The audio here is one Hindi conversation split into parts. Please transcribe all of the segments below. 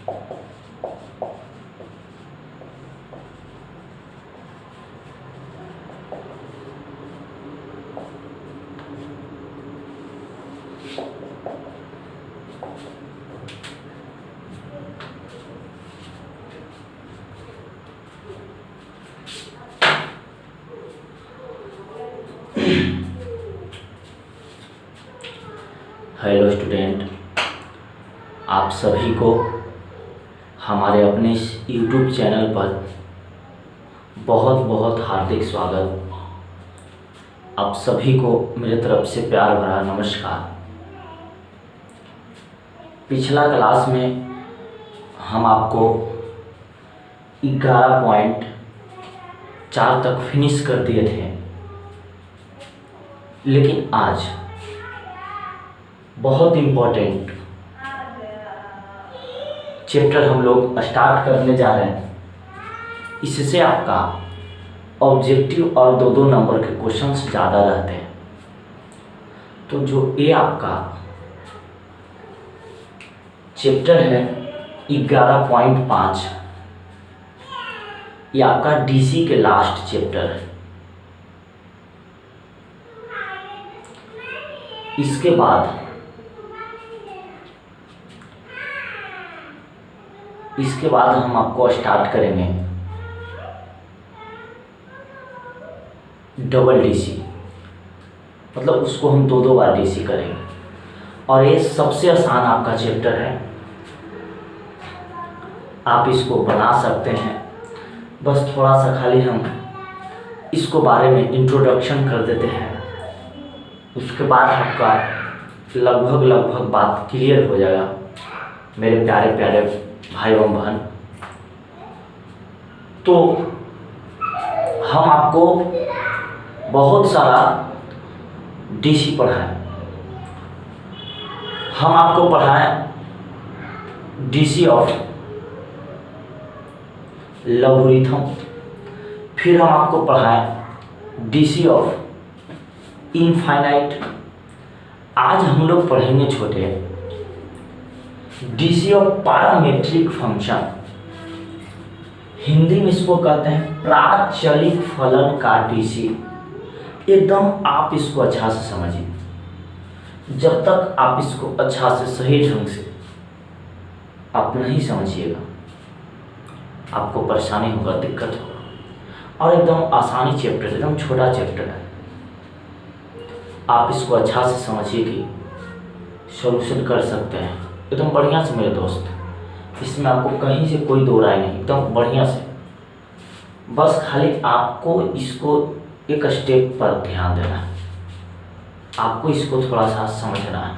हेलो स्टूडेंट, आप सभी को हमारे अपने इस यूट्यूब चैनल पर बहुत बहुत हार्दिक स्वागत। आप सभी को मेरे तरफ से प्यार भरा नमस्कार। पिछला क्लास में हम आपको 11.4 तक फिनिश कर दिए थे, लेकिन आज बहुत इम्पोर्टेंट चैप्टर हम लोग स्टार्ट करने जा रहे हैं। इससे आपका ऑब्जेक्टिव और दो नंबर के क्वेश्चंस ज़्यादा रहते हैं। तो जो ये आपका चैप्टर है 11.5, ये आपका डीसी के लास्ट चैप्टर है। इसके बाद हम आपको स्टार्ट करेंगे डबल डीसी, मतलब उसको हम दो बार डीसी करेंगे। और ये सबसे आसान आपका चैप्टर है, आप इसको बना सकते हैं। बस थोड़ा सा खाली हम इसको बारे में इंट्रोडक्शन कर देते हैं, उसके बाद आपका लगभग बात क्लियर हो जाएगा मेरे प्यारे प्यारे भाई एवं बहन। तो हम आपको बहुत सारा डीसी पढ़ाएं। हम आपको पढ़ाएं डीसी ऑफ लॉगरिथम, फिर हम आपको पढ़ाएं डीसी ऑफ इनफाइनाइट। आज हम लोग पढ़ेंगे छोटे DC of parametric function. Hindi में इसको कहते हैं प्राचलिक फलन का डीसी। एकदम आप इसको अच्छा से समझिए। जब तक आप इसको अच्छा से सही ढंग से आप नहीं समझिएगा, आपको परेशानी होगा, दिक्कत होगा। और एकदम आसानी चैप्टर, एकदम छोटा चैप्टर है। आप इसको अच्छा से समझिए कि सॉल्यूशन कर सकते हैं एकदम बढ़िया से मेरे दोस्त। इसमें आपको कहीं से कोई दो राय नहीं, एकदम बढ़िया से। बस खाली आपको इसको एक स्टेप पर ध्यान देना है, आपको इसको थोड़ा सा समझना है।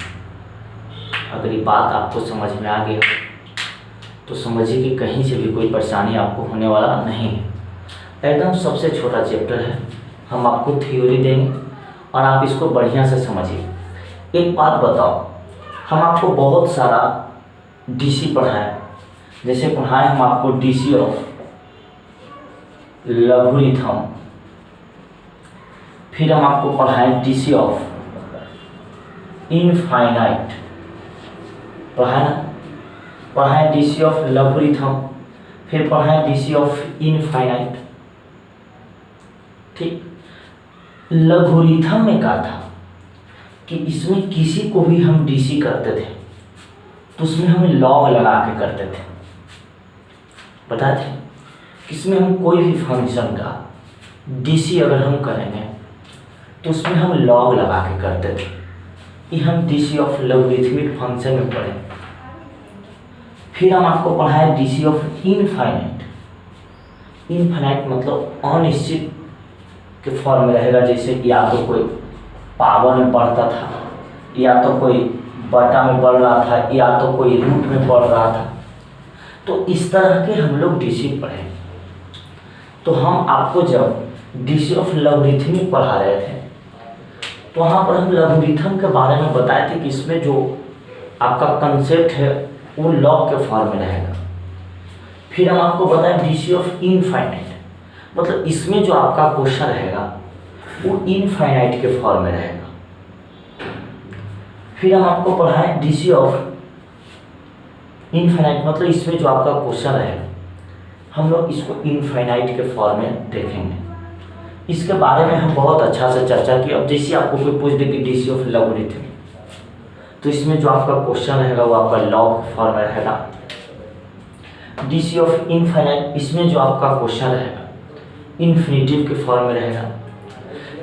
अगर ये बात आपको समझ में आ गई तो समझिए कि कहीं से भी कोई परेशानी आपको होने वाला नहीं है। एकदम सबसे छोटा चैप्टर है। हम आपको थ्योरी देंगे और आप इसको बढ़िया से समझिए। एक बात बताओ, हम आपको बहुत सारा डीसी पढ़ाएं। जैसे पढ़ाएं हम आपको डीसी ऑफ लॉगरिथम, फिर हम आपको पढ़ाएं डीसी ऑफ इनफाइनाइट, पढ़ाएं डीसी ऑफ लॉगरिथम, फिर पढ़ाएं डीसी ऑफ इनफाइनाइट। ठीक, लॉगरिथम में कहा था कि इसमें किसी को भी हम डीसी करते थे तो उसमें हम लॉग लगा के करते थे। बताए थे कि इसमें हम कोई भी फंक्शन का डीसी अगर हम करेंगे तो उसमें हम लॉग लगा के करते थे। ये हम डीसी ऑफ लॉगरिथमिक फंक्शन में पढ़े। फिर हम आपको पढ़ाए डीसी ऑफ इनफाइनाइट। इनफाइनाइट मतलब अनिश्चित के फॉर्म में रहेगा। जैसे या तो कोई पावर में पढ़ता था, या तो कोई बटा में पढ़ रहा था, या तो कोई रूट में पढ़ रहा था। तो इस तरह के हम लोग डीसी पढ़े। तो हम आपको जब डीसी ऑफ लॉगरिथमिक पढ़ा रहे थे तो वहाँ पर हम लॉगरिथम के बारे में बताए थे कि इसमें जो आपका कंसेप्ट है वो लॉग के फॉर्म में रहेगा। फिर हम आपको बताएं डीसी ऑफ इनफाइनाइट, मतलब इसमें जो आपका क्वेश्चन रहेगा वो इनफाइनाइट के फॉर्म में रहेगा। फिर हम आपको पढ़ाएं डीसी ऑफ इनफाइनाइट मतलब इसमें जो आपका क्वेश्चन है हम लोग इसको इनफाइनाइट के फॉर्म में देखेंगे। इसके बारे में हम बहुत अच्छा से चर्चा की। अब जैसे आपको कोई पूछ दे कि डीसी ऑफ लॉगरिथम, तो इसमें जो आपका क्वेश्चन रहेगा वो आपका लॉग फॉर्म में रहेगा। डीसी ऑफ इनफाइनाइट, इसमें जो आपका क्वेश्चन रहेगा इन्फिनेटिव के फॉर्म में रहेगा।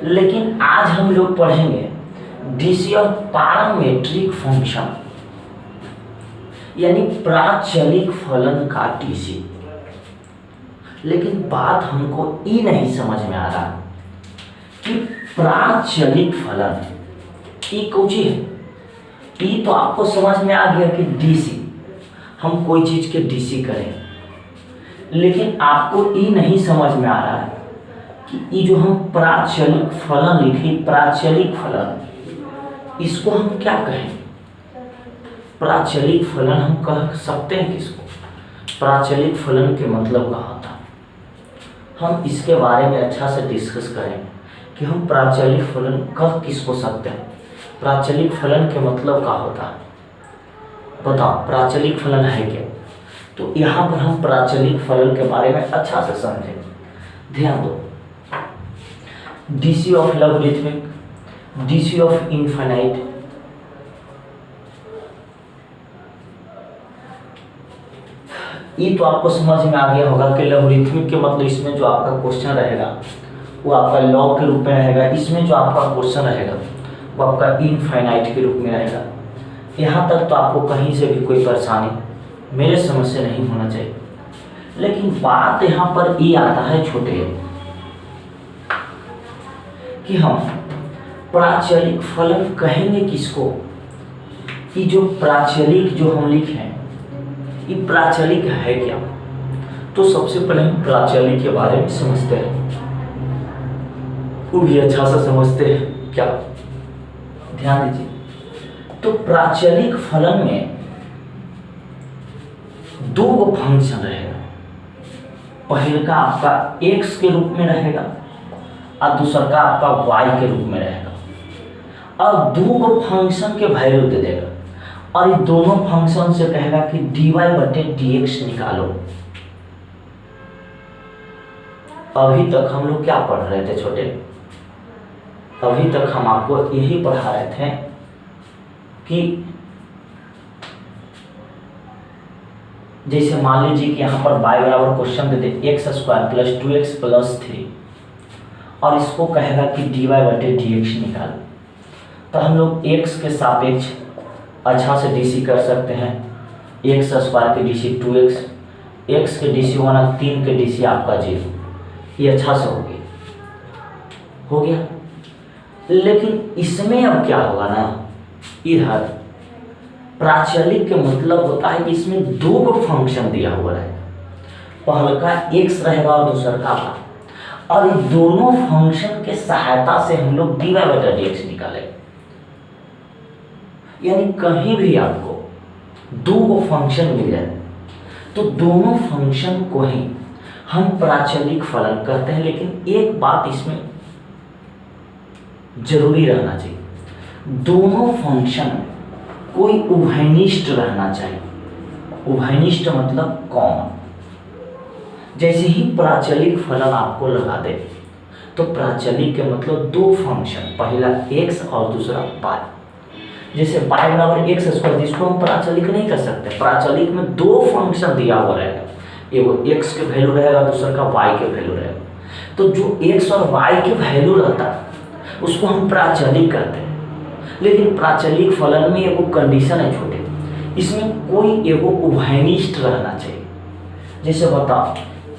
लेकिन आज हम लोग पढ़ेंगे डीसी ऑफ पैरामीट्रिक फंक्शन, यानी प्राचलिक फलन का डीसी। लेकिन बात हमको ये नहीं समझ में आ रहा कि प्राचलिक फलन ये कुछ है। ये तो आपको समझ में आ गया कि डीसी, हम कोई चीज के डीसी करें, लेकिन आपको ये नहीं समझ में आ रहा है कि ये जो हम प्राचलिक फलन लिखे, प्राचलिक फलन, इसको हम क्या कहें? प्राचलिक फलन हम कह सकते हैं किसको? प्राचलिक फलन के मतलब क्या होता है, हम इसके बारे में अच्छा से डिस्कस करेंगे कि हम प्राचलिक फलन कह किसको सकते हैं, प्राचलिक फलन के मतलब क्या होता है, बताओ प्राचलिक फलन है क्या? तो यहाँ पर हम प्राचलिक फलन के बारे में अच्छा से समझेंगे। ध्यान दो, DC of logarithmic, DC of infinite, ये तो आपको समझ में आ गया होगा कि लॉगरिथमिक के मतलब इसमें जो आपका क्वेश्चन रहेगा वो आपका लॉग के रूप में रहेगा। इसमें जो आपका क्वेश्चन रहेगा वो आपका इनफाइनाइट के रूप में रहेगा। यहाँ तक तो आपको कहीं से भी कोई परेशानी मेरे समझ से नहीं होना चाहिए। लेकिन बात यहाँ पर ये आता है छोटे, कि हम प्राचलिक फलन कहेंगे किसको? कि जो प्राचलिक जो हम लिखे हैं ये प्राचलिक है क्या? तो सबसे पहले हम प्राचलिक के बारे में समझते हैं, वो भी अच्छा सा समझते हैं क्या? ध्यान दीजिए, तो प्राचलिक फलन में दो फंक्शन रहेगा। पहले का आपका x के रूप में रहेगा और दूसरा का आपका y के रूप में रहेगा, और दो फंक्शन के वैल्यू दे देगा और ये दोनों फंक्शन से कहेगा कि dy/dx निकालो। अभी तक हम लोग क्या पढ़ रहे थे छोटे? अभी तक हम आपको यही पढ़ा रहे थे कि जैसे मान लीजिए कि यहाँ पर y बराबर क्वेश्चन दे दे x² + 2x + 3 और इसको कहेगा कि dy/dx निकाल, तो हम लोग x के सापेक्ष अच्छा से डीसी कर सकते हैं। x² के डीसी 2x, x के डीसी 1 और 3 के डीसी आपका 0, ये अच्छा से हो गया। लेकिन इसमें अब क्या होगा ना, इधर प्राचलिक के मतलब होता है कि इसमें दो फंक्शन दिया हुआ रहेगा, पहले का x रहेगा और दूसरा का y, और ये दोनों फंक्शन के सहायता से हम लोग dy/dx निकालेंगे। यानी कहीं भी आपको दो फंक्शन मिल जाए तो दोनों फंक्शन को ही हम प्राचलिक फलन कहते हैं। लेकिन एक बात इसमें जरूरी रहना चाहिए, दोनों फंक्शन कोई उभयनिष्ठ रहना चाहिए। उभयनिष्ठ मतलब कॉमन। जैसे ही प्राचलिक फलन आपको लगा दे तो प्राचलिक के मतलब दो फंक्शन, पहला x और दूसरा y। जैसे y बराबर x², जिसको हम प्राचलिक नहीं कर सकते, प्राचलिक में दो फंक्शन दिया हुआ रहेगा, एगो x के वैल्यू रहेगा, दूसरा का y के वैल्यू रहेगा। तो जो x और y के वैल्यू रहता है उसको हम प्राचलिक कहते हैं। लेकिन प्राचलिक फलन में एगो कंडीशन है छोटे, इसमें कोई एगो उभयनिष्ठ रहना चाहिए। जैसे बताओ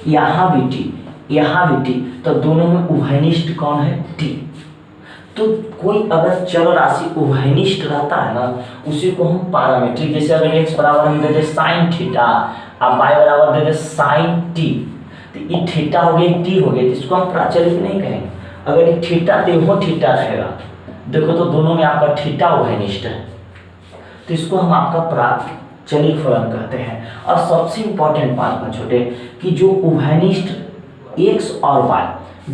यहाँ भी t, यहाँ भी t, तो दोनों में उभयनिष्ठ कौन है? t। तो कोई अगर चल राशि उभयनिष्ठ रहता है ना, उसी को हम पैरामीट्रिक, जैसे अगर x बराबर हम दे दे साइन थीटा और y बराबर दे दे साइन t, तो ये थीटा हो गया, t हो गया, तो इसको हम प्राचलिक नहीं कहेंगे। अगर ये थीटा तो थीटा रहेगा, देखो तो दोनों में आपका थीटा उभयनिष्ठ है, तो इसको हम आपका प्राचलिक फलन कहते हैं। और सबसे इंपॉर्टेंट बात में छोटे कि जो उभयनिष्ठ x और y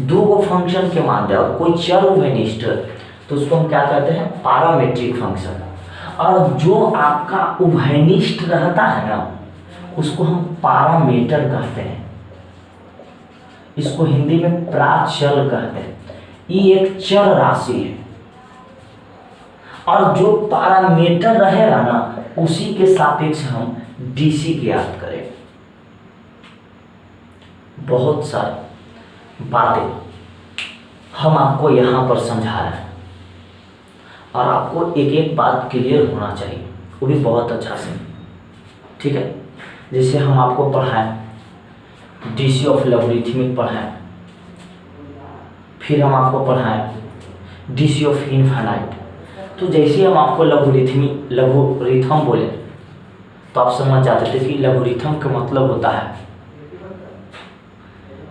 दो फंक्शन के मान दे और कोई चर उभयनिष्ठ, तो उसको हम क्या कहते हैं? Parametric function. और जो आपका उभयनिष्ठ रहता है ना, उसको हम पैरामीटर कहते हैं, इसको हिंदी में प्राचल कहते हैं। ये एक चर राशि है और जो पैरामीटर रहेगा ना उसी के सापेक्ष हम डीसी ज्ञात करें। बहुत सारी बातें हम आपको यहाँ पर समझा रहे हैं और आपको एक एक बात क्लियर होना चाहिए, वो भी बहुत अच्छा से, ठीक है। जैसे हम आपको पढ़ाएं डीसी ऑफ लॉगरिथमिक पढ़ाएं, फिर हम आपको पढ़ाएं डीसी ऑफ इनफाइनाइट। तो जैसे हम आपको लघुरिथम बोले तो आप समझ जाते थे कि लघुरिथम का मतलब होता है,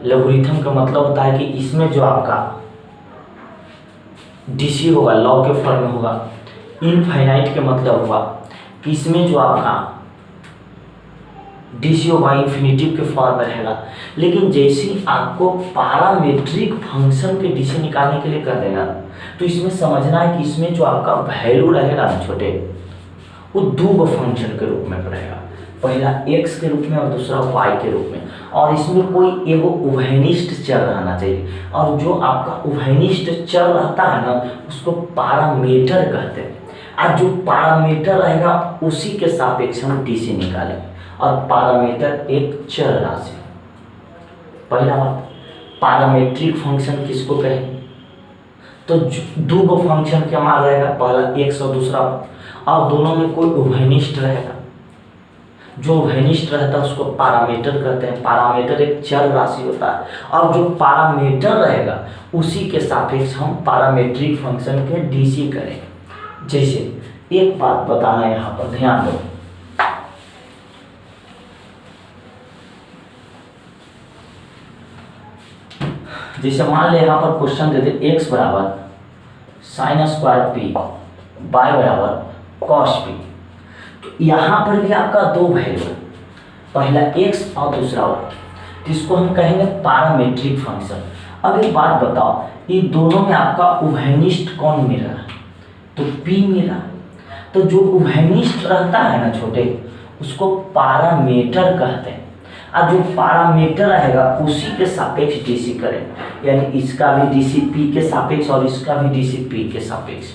लघुरिथम का मतलब होता है कि इसमें जो आपका डीसी होगा लॉग के फॉर्म में होगा। इनफाइनाइट के मतलब होगा कि इसमें जो आपका डीसी होगा इन्फिनिटिव के फॉर्म में रहेगा। लेकिन जैसे आपको पैरामीट्रिक फंक्शन के डीसी निकालने के लिए कर देगा तो इसमें समझना है कि इसमें जो आपका वैल्यू रहेगा ना छोटे, वो दो फंक्शन के रूप में रहेगा, पहला x के रूप में और दूसरा y के रूप में। और इसमें कोई एगो उभयनिष्ठ चर रहना चाहिए और जो आपका उभयनिष्ठ चर रहता है ना उसको पैरामीटर कहते हैं। और जो पैरामीटर रहेगा उसी के सापेक्ष हम डीसी निकालेंगे। और पैरामीटर एक चर राशि। पहला बात, पैरामीट्रिक फंक्शन किसको कहेंगे? तो दो फंक्शन क्या मान रहेगा, पहला x और दूसरा, और दोनों में कोई उभयनिष्ठ रहेगा। जो उभयनिष्ठ रहता है उसको पैरामीटर कहते हैं। पैरामीटर एक चर राशि होता है और जो पैरामीटर रहेगा उसी के सापेक्ष हम पैरामीट्रिक फंक्शन के डीसी करेंगे। जैसे एक बात बताना है यहाँ पर, ध्यान दो। जैसे मान ले यहाँ पर क्वेश्चन देते x बराबर साइन स्क्वायर पी, y बराबर कॉस पी। तो यहाँ पर भी आपका दो वैल्यू है, पहला x और दूसरा y, जिसको हम कहेंगे पैरामीट्रिक फंक्शन। अब एक बात बताओ, ये दोनों में आपका उभयनिष्ठ कौन मिल रहा है? तो p मिल रहा है। तो जो उभयनिष्ठ रहता है ना छोटे, उसको पैरामीटर कहते हैं। और जो पैरामीटर रहेगा उसी के सापेक्ष डीसी करें, यानी इसका भी डीसी p के सापेक्ष और इसका भी डीसी p के सापेक्ष।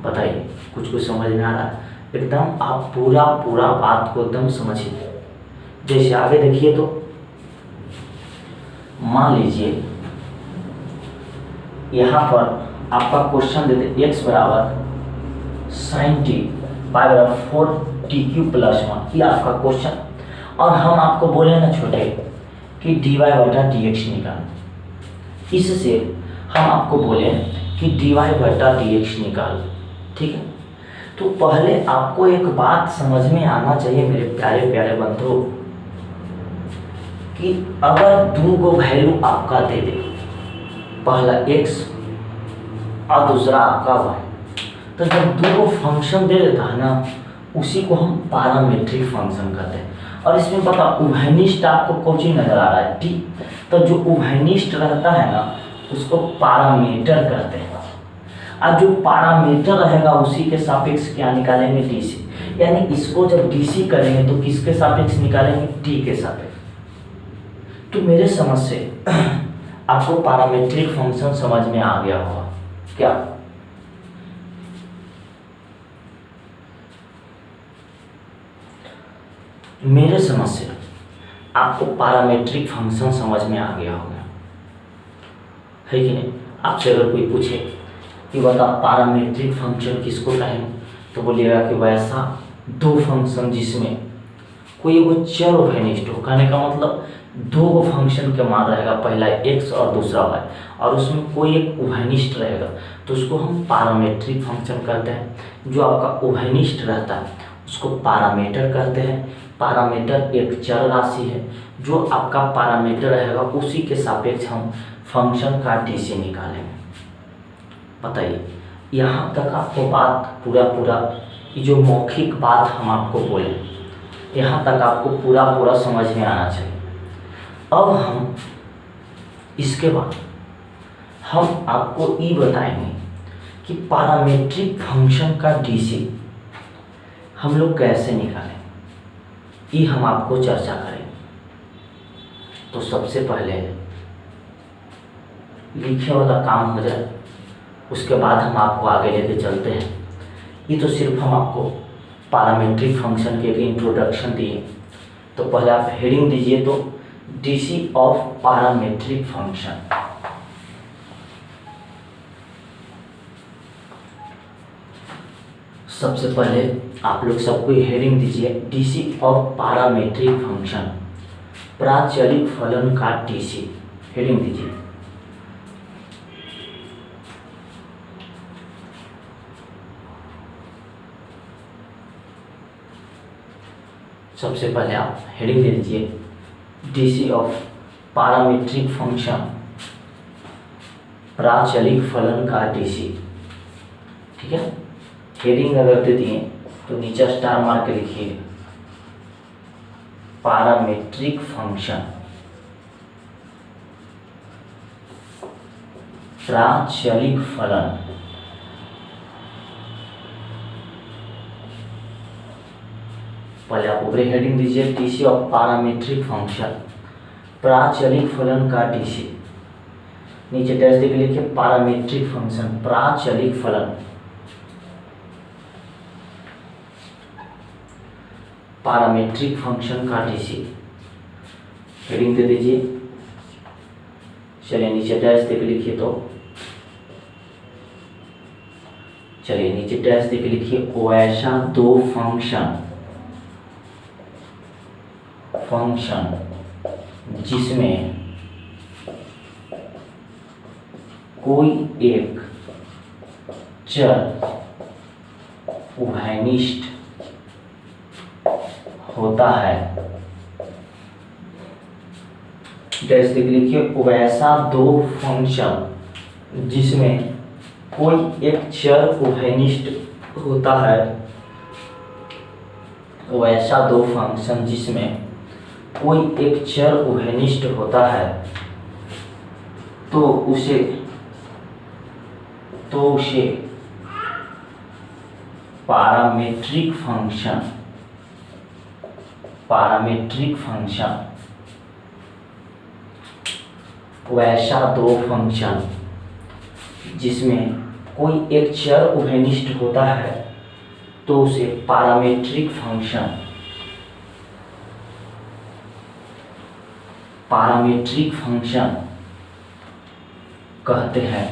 बताइए, कुछ समझ में आ रहा है? एकदम आप पूरा बात को एकदम समझिए। जैसे आगे देखिए, तो मान लीजिए यहाँ पर आपका क्वेश्चन देते x बराबर साइन टी, y बराबर 4t³ + 1, ये आपका क्वेश्चन। और हम आपको बोले ना छोटे कि dy/dx निकाल। इससे हम आपको बोले कि dy/dx निकाल, ठीक है। तो पहले आपको एक बात समझ में आना चाहिए मेरे प्यारे प्यारे बंधुओं, कि अगर दो वैल्यू आपका दे दे, पहला x और दूसरा आपका y, तो जब दो फंक्शन दे देता है ना उसी को हम पैरामीट्रिक फंक्शन कहते हैं। और इसमें पता उभयनिष्ठ आपको कोचिंग नजर आ रहा है, ठीक। तो जो उभयनिष्ठ रहता है ना उसको पैरामीटर कहते हैं। और जो पैरामीटर रहेगा उसी के सापेक्ष क्या निकालेंगे, डीसी। यानी इसको जब डीसी करेंगे तो किसके सापेक्ष निकालेंगे, टी के सापेक्ष। तो मेरे समझ से आपको पैरामीट्रिक फंक्शन समझ में आ गया होगा क्या? मेरे समझ से आपको पैरामीट्रिक फंक्शन समझ में आ गया होगा, है कि नहीं? आपसे अगर कोई पूछे कि बता पैरामीट्रिक फंक्शन किसको कहेंगे, तो बोलिएगा कि वैसा दो फंक्शन जिसमें कोई वो चर उभयनिष्ठ हो। कहने का मतलब दो फंक्शन के मान रहेगा, पहला x और दूसरा y, और उसमें कोई एक उभयनिष्ठ रहेगा तो उसको हम पैरामीट्रिक फंक्शन कहते हैं। जो आपका उभयनिष्ठ रहता है उसको पैरामीटर कहते हैं। पैरामीटर एक चर राशि है, जो आपका पैरामीटर रहेगा उसी के सापेक्ष हम फंक्शन का डीसी निकालेंगे। बताइए, यहाँ तक आपको बात पूरा ये जो मौखिक बात हम आपको बोले, यहाँ तक आपको पूरा समझ में आना चाहिए। अब हम इसके बाद हम आपको ये बताएंगे कि पैरामीट्रिक फंक्शन का डीसी हम लोग कैसे निकालें, ये हम आपको चर्चा करें। तो सबसे पहले लिखे वाला काम हो जाए, उसके बाद हम आपको आगे लेके चलते हैं। ये तो सिर्फ हम आपको पैरामीट्रिक फंक्शन के एक इंट्रोडक्शन दिए। तो पहले आप हेडिंग दीजिए, तो डीसी ऑफ पैरामीट्रिक फंक्शन। सबसे पहले आप लोग सबको हेडिंग दीजिए, डीसी ऑफ पैरामीट्रिक फंक्शन, प्राचलिक फलन का डीसी। हेडिंग दीजिए। सबसे पहले आप हेडिंग दे दीजिए, डीसी ऑफ पैरामीट्रिक फंक्शन, प्राचलिक फलन का डीसी। ठीक है, हेडिंग अगर दे दिए तो नीचे स्टार मार के लिखिए, पैरामीट्रिक फंक्शन, प्राचलिक फलन। पहले आप ऊपर हेडिंग दीजिए, डीसी ऑफ पैरामीट्रिक फंक्शन, प्राचलिक फलन का डीसी। नीचे डैश देके लिखिए, पैरामीट्रिक फंक्शन, प्राचलिक फलन, पैरामीट्रिक फंक्शन का डीसी। हेडिंग दे दीजिए। चलिए नीचे डैश देके लिखिए, तो चलिए नीचे डैश देके लिखिए, वैसा दो फंक्शन जिसमें कोई एक चर उभयनिष्ठ होता है। डैश देख लिखिए, वैसा दो फंक्शन जिसमें कोई एक चर उभयनिष्ठ होता है। वैसा दो फंक्शन जिसमें कोई एक चर उभयनिष्ठ होता है, तो उसे पैरामीट्रिक फंक्शन, वैसा दो फंक्शन जिसमें कोई एक चर उभयनिष्ठ होता है, तो उसे पैरामीट्रिक फंक्शन कहते हैं।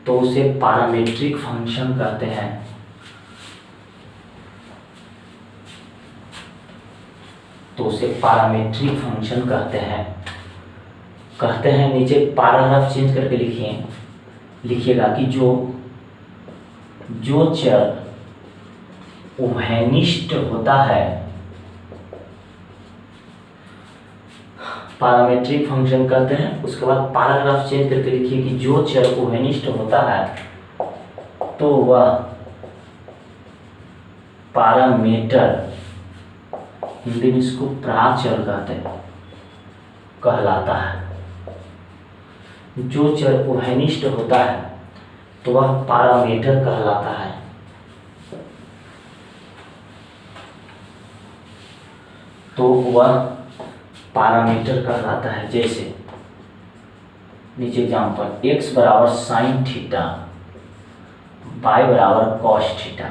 तो उसे पैरामीट्रिक फंक्शन कहते हैं। तो उसे पैरामीट्रिक फंक्शन कहते हैं। नीचे पैराग्राफ चेंज करके लिखिएगा कि जो चर उभयनिष्ठ होता है, पैरामीट्रिक फंक्शन कहते हैं। उसके बाद पैराग्राफ चेंज करके लिखिए कि जो चर उभयनिष्ठ होता है, तो वह पैरामीटर, हिंदी में इसको प्राचर कहलाता है। जो चर उभयनिष्ठ होता है, तो वह पैरामीटर कहलाता है। तो वह पैरामीटर कहलाता है। जैसे नीचे एग्जाम्पल, x बराबर साइन थीटा, y बराबर कॉस थीटा।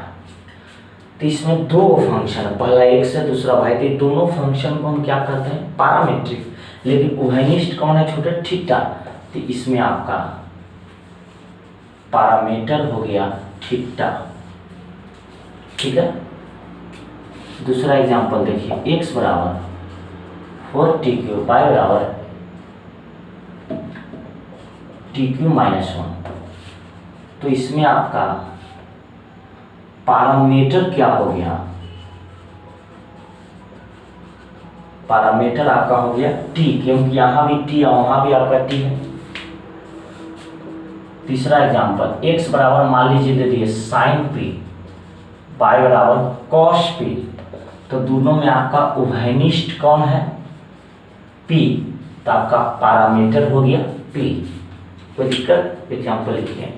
तो इसमें दो फंक्शन है, पहला x है, दूसरा y। तो दोनों फंक्शन को हम क्या कहते हैं, पैरामीट्रिक। लेकिन उभयनिष्ठ कौन है, छोटे थीटा। तो इसमें आपका पैरामीटर हो गया थीटा। ठीक है, दूसरा एग्जाम्पल देखिए, x बराबर 4t3, y बराबर t3-1। तो इसमें आपका पैरामीटर क्या हो गया, पैरामीटर आपका हो गया t, क्योंकि यहाँ भी t है, वहाँ भी आपका t है। तीसरा एग्जाम्पल, x बराबर मान लीजिए दे दिए साइन p, y बराबर कॉस p। तो दोनों में आपका उभयनिष्ठ कौन है, p। तो आपका पैरामीटर हो गया p। कोई दिक्कत, एग्जाम्पल लिखिए।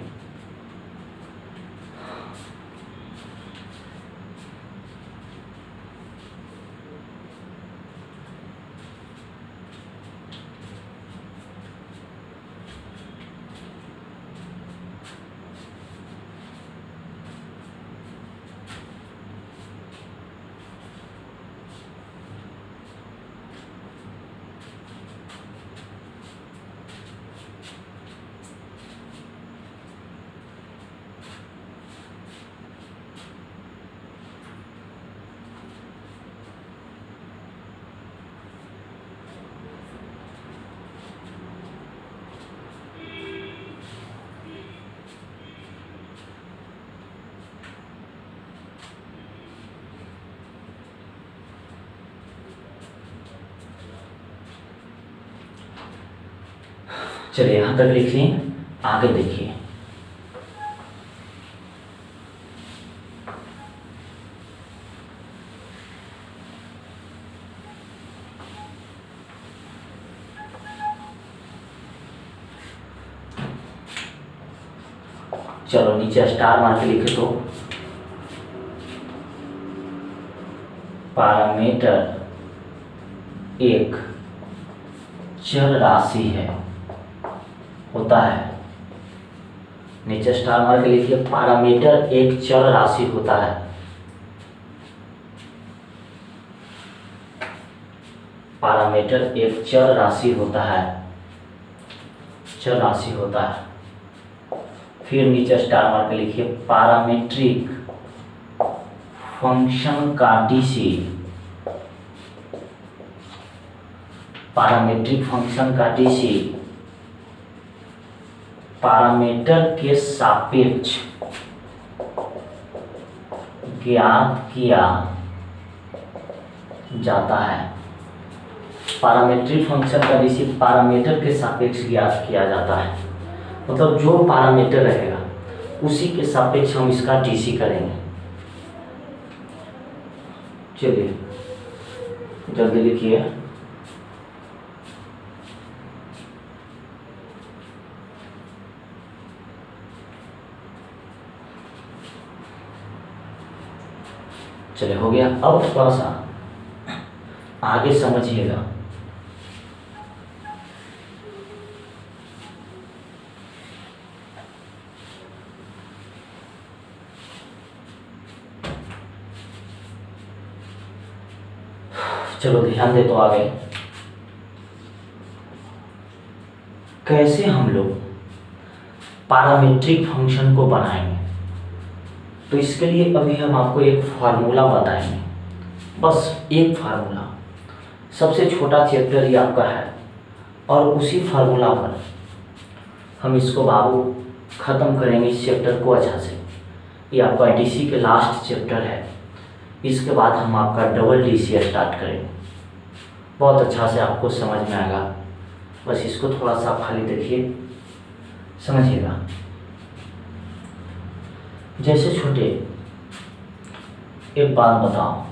चलिए यहाँ तक लिखिए, आगे देखिए। चलो नीचे स्टार मार के लिखे तो पैरामीटर एक चर राशि है, होता है। नीचे स्टार मार के लिखिए, पैरामीटर एक चर राशि होता है। पैरामीटर एक चर राशि होता है, चर राशि होता है। फिर नीचे स्टार मार के लिखिए, पैरामीट्रिक फंक्शन का डीसी, पैरामीट्रिक फंक्शन का डीसी पैरामीटर के सापेक्ष ज्ञात किया जाता है। पैरामीट्रिक फंक्शन का डीसी पैरामीटर के सापेक्ष ज्ञात किया जाता है, मतलब जो पैरामीटर रहेगा उसी के सापेक्ष हम इसका डीसी करेंगे। चलिए जल्दी लिखिए। चलिए हो गया। अब थोड़ा सा आगे समझिएगा। चलो ध्यान दे तो आगे कैसे हम लोग पैरामीट्रिक फंक्शन को बनाएंगे। तो इसके लिए अभी हम आपको एक फार्मूला बताएंगे, बस एक फार्मूला। सबसे छोटा चैप्टर ये आपका है और उसी फार्मूला पर हम इसको बाबू ख़त्म करेंगे इस चैप्टर को अच्छा से। ये आपका डीसी के लास्ट चैप्टर है, इसके बाद हम आपका डबल डीसी स्टार्ट करेंगे। बहुत अच्छा से आपको समझ में आएगा, बस इसको थोड़ा सा खाली देखिए, समझिएगा। जैसे छोटे एक बात बताओ,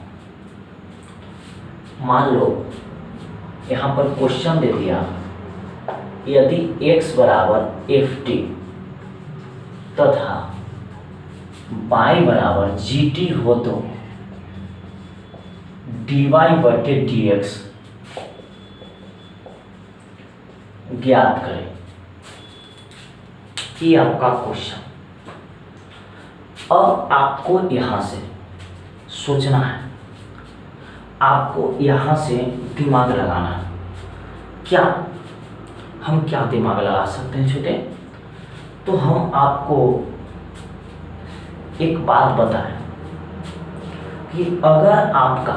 मान लो यहाँ पर क्वेश्चन दे दिया, यदि x बराबर ft तथा y बराबर gt हो तो dy बटे dx ज्ञात करें। ये आपका क्वेश्चन। अब आपको यहां से सोचना है, आपको यहां से दिमाग लगाना है। क्या हम क्या दिमाग लगा सकते हैं छोटे? तो हम आपको एक बात बताएं कि अगर आपका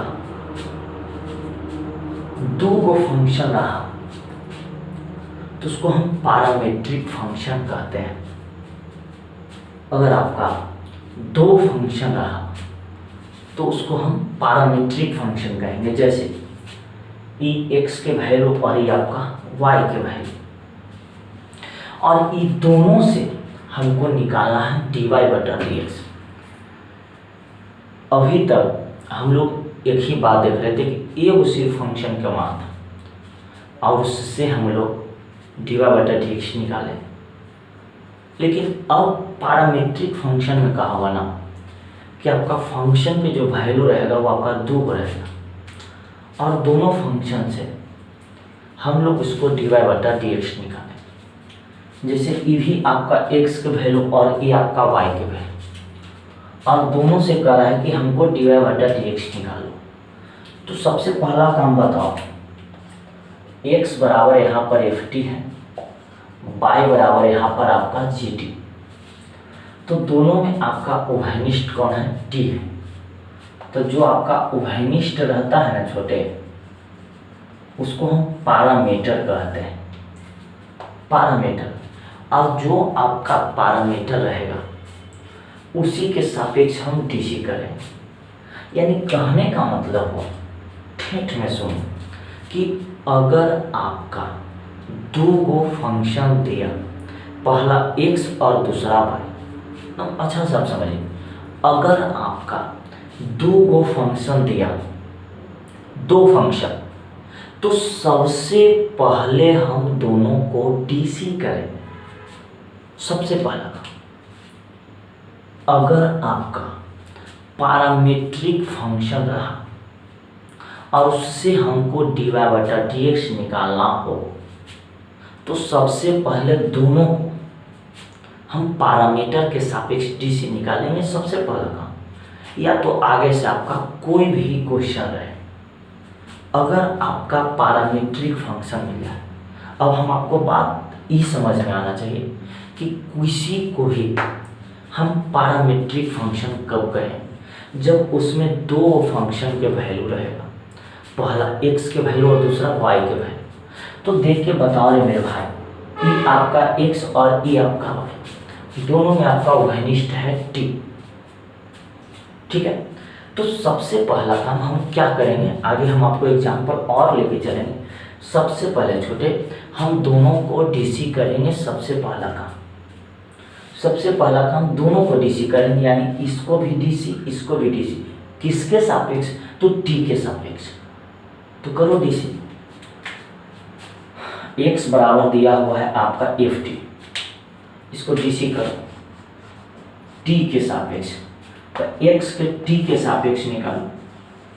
दो गो फंक्शन रहा तो उसको हम पैरामीट्रिक फंक्शन कहते हैं। अगर आपका दो फंक्शन रहा तो उसको हम पैरामीट्रिक फंक्शन कहेंगे। जैसे ई एक्स के वैल्यू और ये आपका वाई के वैल्यू, और ये दोनों से हमको निकालना है डी वाई बटा डी एक्स। अभी तक हम लोग एक ही बात देख रहे थे कि ये उसी फंक्शन का मान था और उससे हम लोग डी वाई बटा डी एक्स निकाले। लेकिन अब पैरामीट्रिक फंक्शन में कहा हुआ ना कि आपका फंक्शन पे जो वैल्यू रहेगा वो आपका दो रहेगा और दोनों फंक्शन से हम लोग उसको डी वाई बटा डी एक्स निकालें। जैसे ये भी आपका x के वैल्यू और ये आपका y के वैल्यू, और दोनों से कह रहा है कि हमको डी वाई बटा डी एक्स निकालो। तो सबसे पहला काम बताओ, x बराबर यहाँ पर ft है, y बराबर यहाँ पर आपका gt। तो दोनों में आपका उभयनिष्ठ कौन है? t है। तो जो आपका उभयनिष्ठ रहता है ना छोटे, उसको हम पैरामीटर कहते हैं, पैरामीटर। और जो आपका पैरामीटर रहेगा उसी के सापेक्ष हम डीसी करेंगे। यानी कहने का मतलब हो, ठेठ में सुनो, कि अगर आपका दो गो फंक्शन दिया, पहला x और दूसरा y। अच्छा सब समझिए, अगर आपका दो गो फंक्शन दिया, दो फंक्शन, तो सबसे पहले हम दोनों को डीसी करें। सबसे पहला अगर आपका पैरामीट्रिक फंक्शन रहा और उससे हमको dy/dx निकालना हो, तो सबसे पहले दोनों को हम पैरामीटर के सापेक्ष डीसी निकालेंगे। सबसे पहला काम, या तो आगे से आपका कोई भी क्वेश्चन रहे, अगर आपका पैरामीट्रिक फंक्शन मिल जाए, अब हम आपको बात ये समझ में आना चाहिए कि किसी को भी हम पैरामीट्रिक फंक्शन कब कहें, जब उसमें दो फंक्शन के वैल्यू रहेगा, पहला x के वैल्यू और दूसरा y के वैल्यू। तो देख के बताओ रे मेरे भाई, ये आपका x और ये आपका y, दोनों में आपका घनिष्ठ है t। ठीक है, तो सबसे पहला काम हम क्या करेंगे, आगे हम आपको एग्जाम्पल और लेके चलेंगे। सबसे पहले छोटे हम दोनों को डीसी करेंगे। सबसे पहला काम दोनों को डीसी करेंगे, यानी इसको भी डीसी, इसको भी डीसी। किसके सापेक्ष, तो t के सापेक्ष। तो करो डीसी। x बराबर दिया हुआ है आपका ft, इसको डीसी करो t के सापेक्ष। तो x के t के सापेक्ष निकालो,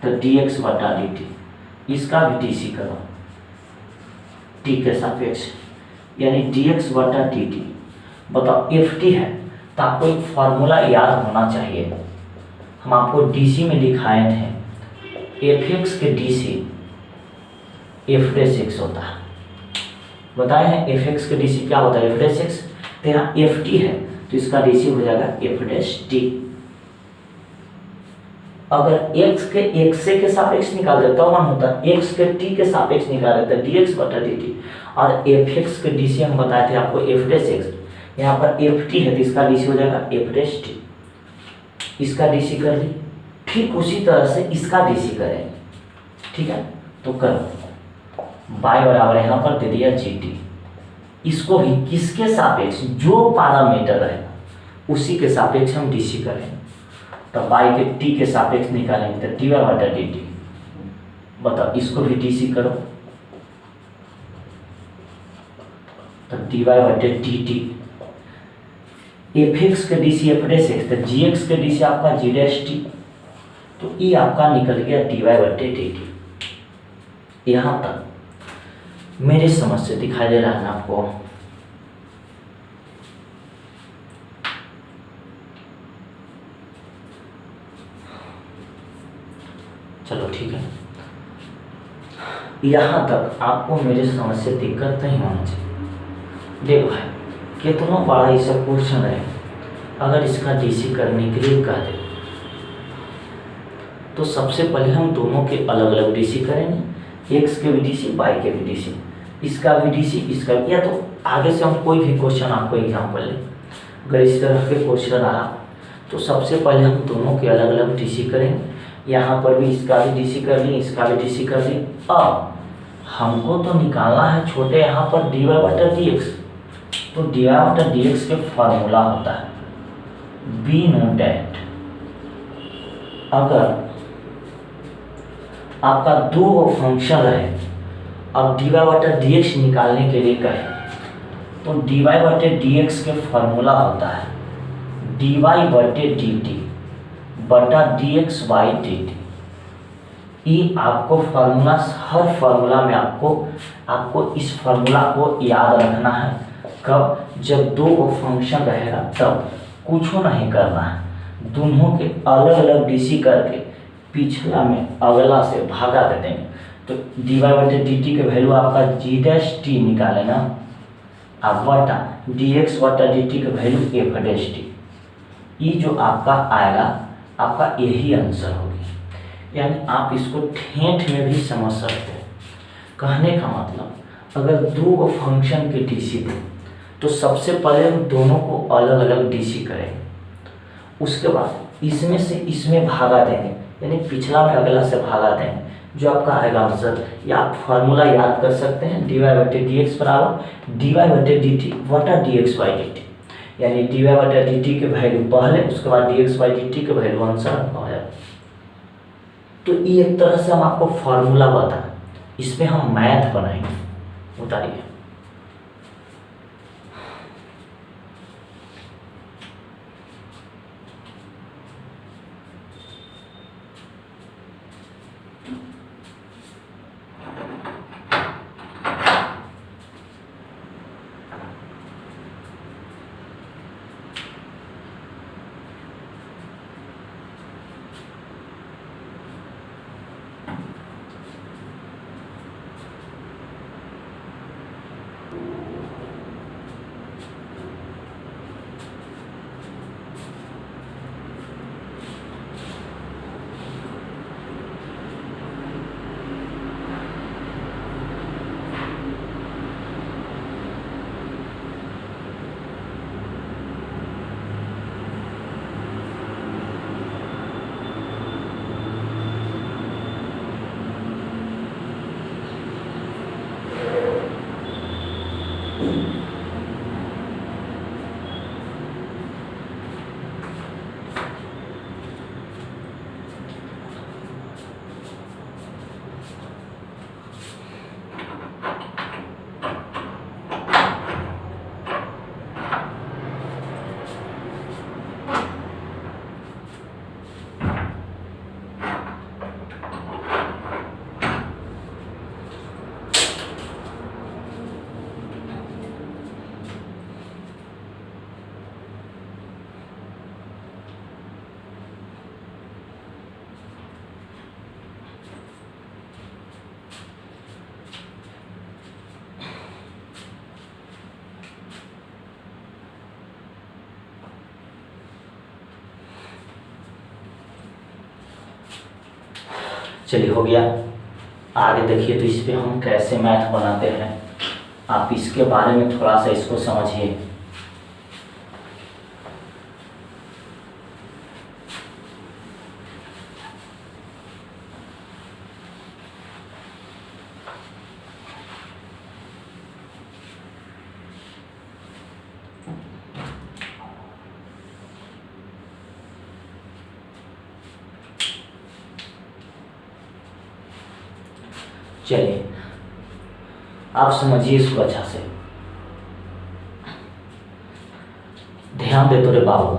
तो dx/dt। इसका भी डीसी करो t के सापेक्ष, यानी dx/dt। बताओ ft है, तो आपको एक फॉर्मूला याद होना चाहिए। हम आपको डीसी में दिखाए थे, fx के डीसी f'(x) होता है। बताए हैं fx के डीसी क्या होता है, f'(x)। तो यहाँ ft है, तो इसका डीसी हो जाएगा f'(t)। अगर x के सापेक्ष निकाल देता तो वन होता है, x के t के सापेक्ष निकाल देता dx/dt। और fx के डीसी हम बताए थे आपको f'(x), यहाँ पर ft है, तो इसका डीसी हो जाएगा f'(t)। इसका डीसी कर ली, ठीक उसी तरह से इसका डीसी करेंगे। ठीक है, तो करो y बराबर यहाँ पर दे दिया gt, इसको भी किसके सापेक्ष, जो पैरामीटर रहेगा उसी के सापेक्ष हम डीसी करेंगे। तो y के t के सापेक्ष निकालेंगे, तो dy/dt। बताओ इसको भी डीसी करो, तो dy/dt। fx के डीसी f'(x), तो gx के डीसी आपका g'(t), तो ये आपका निकल गया dy/dt। यहाँ तक मेरी समझ से दिखाई दे रहा है ना आपको। चलो ठीक है, यहाँ तक आपको मेरे समझ से दिक्कत नहीं होना चाहिए। देखो भाई, कितना बड़ा ये सब क्वेश्चन है, अगर इसका डीसी करने के लिए कह दे, तो सबसे पहले हम दोनों के अलग अलग डीसी करेंगे, x के भी डीसी, y के भी डीसी, इसका भी डीसी, इसका। या तो आगे से हम कोई भी क्वेश्चन आपको एग्जाम्पल ले, अगर इस तरह के क्वेश्चन रहा, तो सबसे पहले हम दोनों के अलग अलग डीसी करेंगे। यहाँ पर भी इसका भी डीसी कर ली, इसका भी डीसी कर ली। अब हमको तो निकालना है छोटे यहाँ पर dy/dx। तो dy/dx के फॉर्मूला होता है बी नो डेट। अगर आपका दो फंक्शन रहे अब dy/dx निकालने के लिए कहें, तो dy/dx के फॉर्मूला होता है dy/dt बटा dx/dt। ये आपको फार्मूला, हर फार्मूला में आपको इस फार्मूला को याद रखना है। कब, जब दो फंक्शन रहेगा तब कुछ नहीं करना है, दोनों के अलग अलग डीसी करके पिछला में अगला से भागा दे देंगे। तो dy/dt के वैल्यू आपका g'(t) निकाले ना, अब बटा dx/dt के वैल्यू f'(t). ये जो आपका आएगा, आपका यही आंसर होगी। यानी आप इसको ठेठ में भी समझ सकते हैं। कहने का मतलब, अगर दो फंक्शन के डीसी दें, तो सबसे पहले हम दोनों को अलग अलग डीसी करेंगे, उसके बाद इसमें से इसमें भागा देंगे, यानी पिछला में अगला से भागा देंगे, जो आपका आएगा आंसर, या आप फॉर्मूला याद कर सकते हैं, dy/dx बराबर dy/dt वटा dx/dt, यानी dy/dt के वैल्यू पहले, उसके बाद dx/dt के वैल्यू आंसर हो जाए। तो ये एक तरह से हम आपको फॉर्मूला बताएं, इसमें हम मैथ बनाएंगे। बताइए, चलिए हो गया। आगे देखिए, तो इस पे हम कैसे मैथ बनाते हैं, आप इसके बारे में थोड़ा सा इसको समझिए। चलिए आप समझिए इसको अच्छा से, ध्यान दे तो रे बाबू,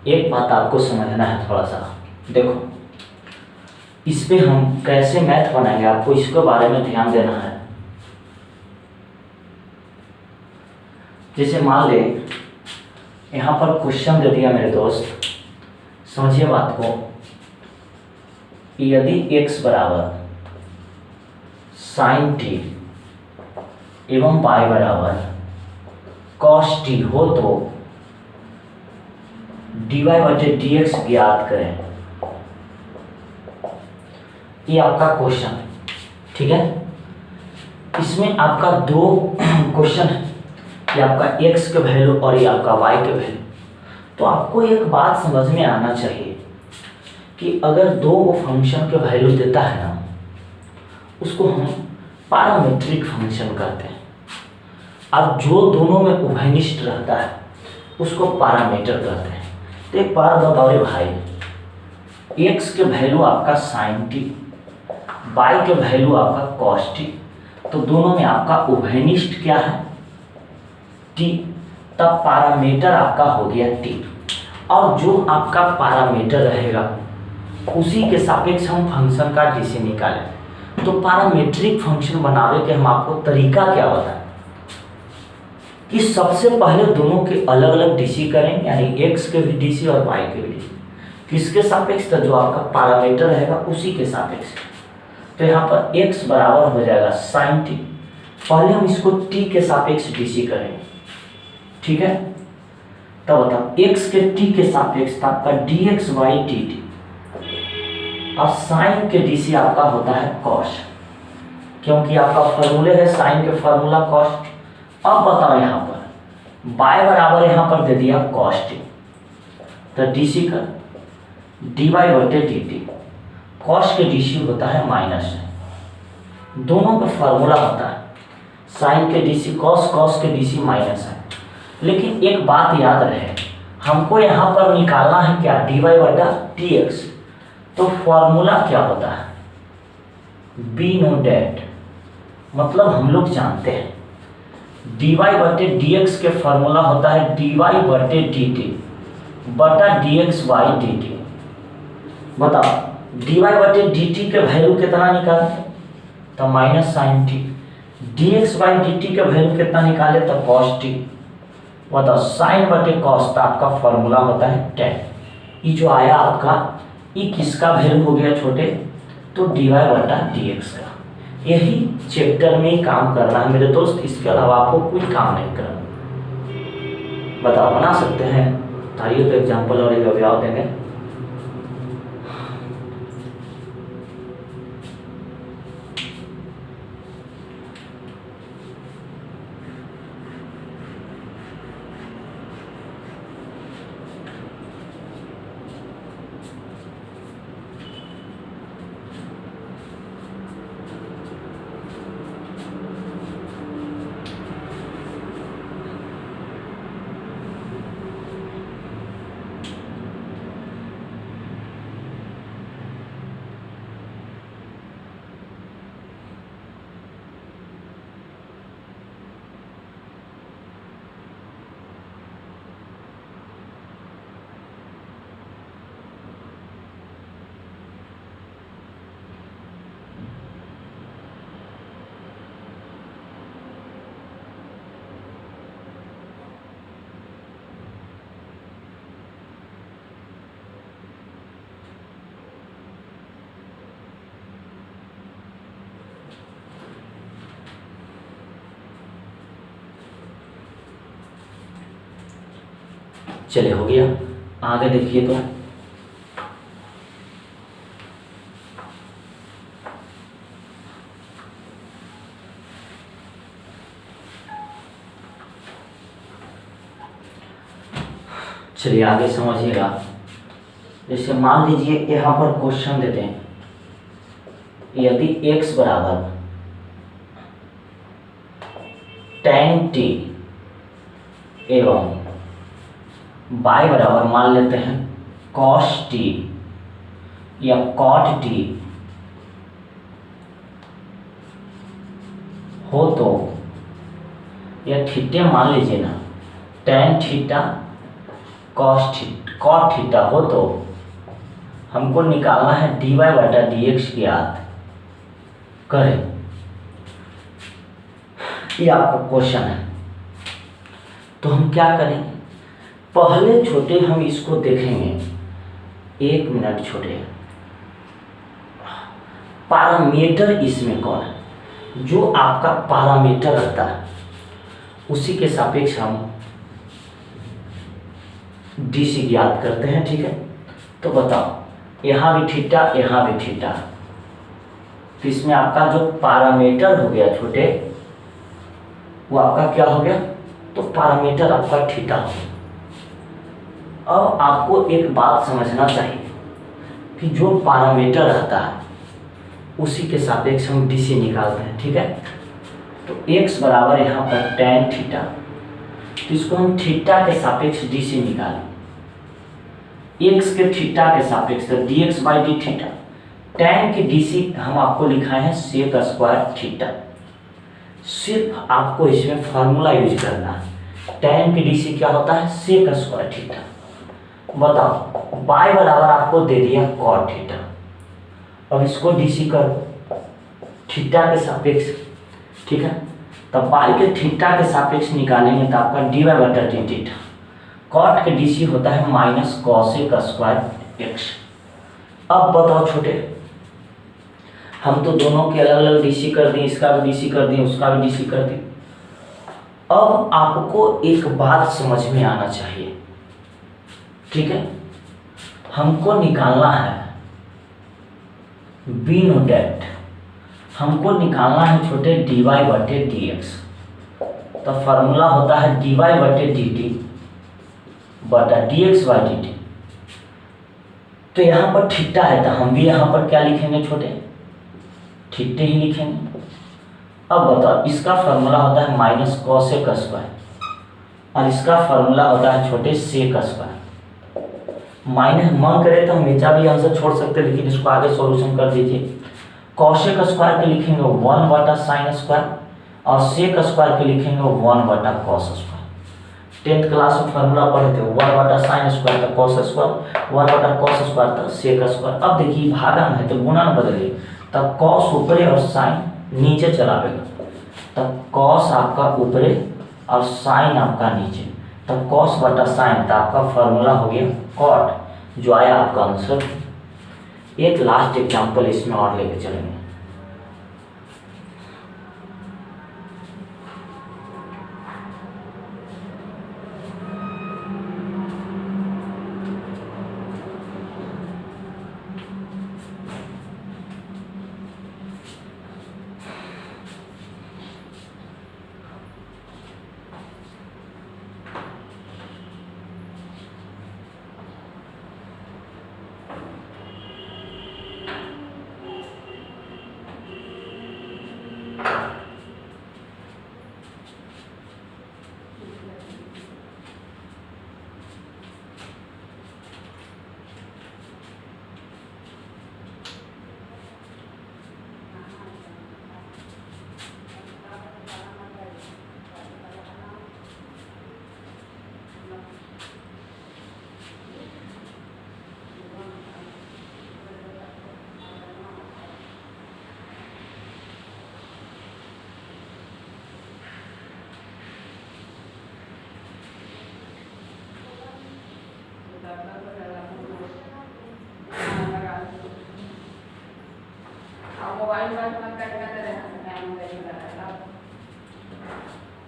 एक बात आपको समझना है थोड़ा सा। देखो, इस पे हम कैसे मैथ बनाएंगे, आपको इसके बारे में ध्यान देना है। जैसे मान ले यहाँ पर क्वेश्चन दे दिया मेरे दोस्त, समझिए बात को। यदि x बराबर साइन टी एवं y बराबर कॉस टी हो तो dy/dx ज्ञात करें। ये आपका क्वेश्चन, ठीक है। इसमें आपका दो क्वेश्चन है, ये आपका x के वैल्यू और ये आपका y के वैल्यू। तो आपको एक बात समझ में आना चाहिए कि अगर दो फंक्शन के वैल्यू देता है ना, उसको हम पैरामीट्रिक फंक्शन कहते हैं, और जो दोनों में उभयनिष्ठ रहता है उसको पैरामीटर कहते हैं। तो एक बार बताओ रे भाई, x के वैल्यू आपका साइन टी, y के वैल्यू आपका कॉस टी, तो दोनों में आपका उभयनिष्ठ क्या है, t, तब पैरामीटर आपका हो गया t। और जो आपका पैरामीटर रहेगा उसी के सापेक्ष हम फंक्शन का डीसी निकालें। तो पैरामीट्रिक फंक्शन बनाने के हम आपको तरीका क्या बताएं कि सबसे पहले दोनों के अलग अलग डीसी करें, यानी x के भी डीसी और y के भी डीसी। किसके सापेक्ष, जो आपका पैरामीटर रहेगा उसी के सापेक्ष। तो यहाँ पर x बराबर हो जाएगा साइन टी, पहले हम इसको t के सापेक्ष डीसी करेंगे, ठीक है। तब बताओ x के t के सापेक्ष आपका dx/dt, और साइन के डीसी आपका होता है कॉस, क्योंकि आपका फॉर्मूले है साइन के फॉर्मूला कॉस। अब बताओ यहाँ पर y बराबर यहाँ पर दे दिया कॉस टी, तो डीसी का dy/dt, कॉस के डीसी होता है माइनस, दोनों का फार्मूला होता है साइन के डीसी कॉस, कॉस के डीसी माइनस है। लेकिन एक बात याद रहे, हमको यहाँ पर निकालना है क्या, dy बटा dx। तो फॉर्मूला क्या होता है, बी नो डेट, मतलब हम लोग जानते हैं dy बटे dx के फॉर्मूला होता है dy बटे dt बटा dx बाई dt। बताओ dy बटे dt के वैल्यू कितना निकाले, तो minus sine t, dx by dt के वैल्यू कितना निकाले, तो कॉस टी। बताओ साइन बटे कॉस, तो आपका फॉर्मूला होता है टेन। ये जो आया आपका, ये किसका वैल्यू हो गया छोटे, तो dy बटा dx का। यही चैप्टर में ही काम करना है मेरे दोस्त, इसके अलावा आपको कोई काम नहीं करना। बताओ बना सकते हैं, आइए तो एग्जाम्पल और एक अवयव देंगे। चलिए हो गया, आगे देखिए तो चलिए आगे समझिएगा। जैसे मान लीजिए यहाँ पर क्वेश्चन देते हैं, यदि x बराबर tan t एवं y बराबर मान लेते हैं cos t या cot t हो तो, या थीटा मान लीजिए ना, tan थीटा cot थीटा हो तो हमको निकालना है dy बटा dx की याद करें। ये आपका क्वेश्चन है, तो हम क्या करेंगे, पहले छोटे हम इसको देखेंगे। एक मिनट छोटे, पैरामीटर इसमें कौन है, जो आपका पैरामीटर रहता है उसी के सापेक्ष हम डीसी ज्ञात करते हैं। ठीक है, तो बताओ यहाँ भी थीटा, यहाँ भी थीटा, तो इसमें आपका जो पैरामीटर हो गया छोटे, वो आपका क्या हो गया, तो पैरामीटर आपका थीटा हो गया। अब आपको एक बात समझना चाहिए कि जो पैरामीटर रहता है उसी के सापेक्ष हम डीसी निकालते हैं। ठीक है, तो x बराबर यहाँ पर tan थीटा, तो इसको हम थीटा के सापेक्ष डीसी निकालें, x के थीटा के सापेक्ष तो dx by D theta, tan के डीसी हम आपको लिखाए हैं सेक स्क्वायर थीटा। सिर्फ आपको इसमें फार्मूला यूज करना है, tan के डीसी क्या होता है, सेक स्क्वायर थीटा। बताओ y बराबर आपको दे दिया cot थीटा, अब इसको डीसी करो थीटा के सापेक्ष। ठीक है, तब y के थीटा के सापेक्ष निकालेंगे तो आपका dy बटा डी थीटा, cot के डीसी होता है माइनस कॉसेक स्क्वायर x। अब बताओ छोटे, हम तो दोनों के अलग अलग डीसी कर दिए, इसका भी डीसी कर दिए, उसका भी डीसी कर दिए। अब आपको एक बात समझ में आना चाहिए। ठीक है, हमको निकालना है बी नो डेट, हमको निकालना है छोटे dy बटे dx। तो फार्मूला होता है dy बटे dt बटा dx बाई dt। तो तो यहाँ पर थीटा है तो हम भी यहाँ पर क्या लिखेंगे छोटे, थीटे ही लिखेंगे। अब बताओ इसका फॉर्मूला होता है माइनस कॉसेक स्क्वायर और इसका फॉर्मूला होता है छोटे सेक स्क्वायर। माइनस मन करे तो हमेशा भी आंसर छोड़ सकते हैं, लेकिन इसको आगे सॉल्यूशन कर दीजिए। कॉसेक स्क्वायर के लिखेंगे 1/sin स्क्वायर और सेक स्क्वायर के लिखेंगे 1/cos स्क्वायर। 10th क्लास में फॉर्मूला पढ़े थे 1/sin स्क्वायर था कॉस स्क्वायर, 1/cos स्क्वायर था सेक स्क्वायर। अब देखिए भागा में है तो गुणा में बदलिए, तब कॉस ऊपरे और साइन नीचे चला गया, तब कॉस आपका ऊपरे और साइन आपका नीचे, तब कॉस बटा साइन, तो आपका फॉर्मूला हो गया कॉट, जो आया आपका आंसर। एक लास्ट एग्जांपल इसमें और लेके चलेंगे।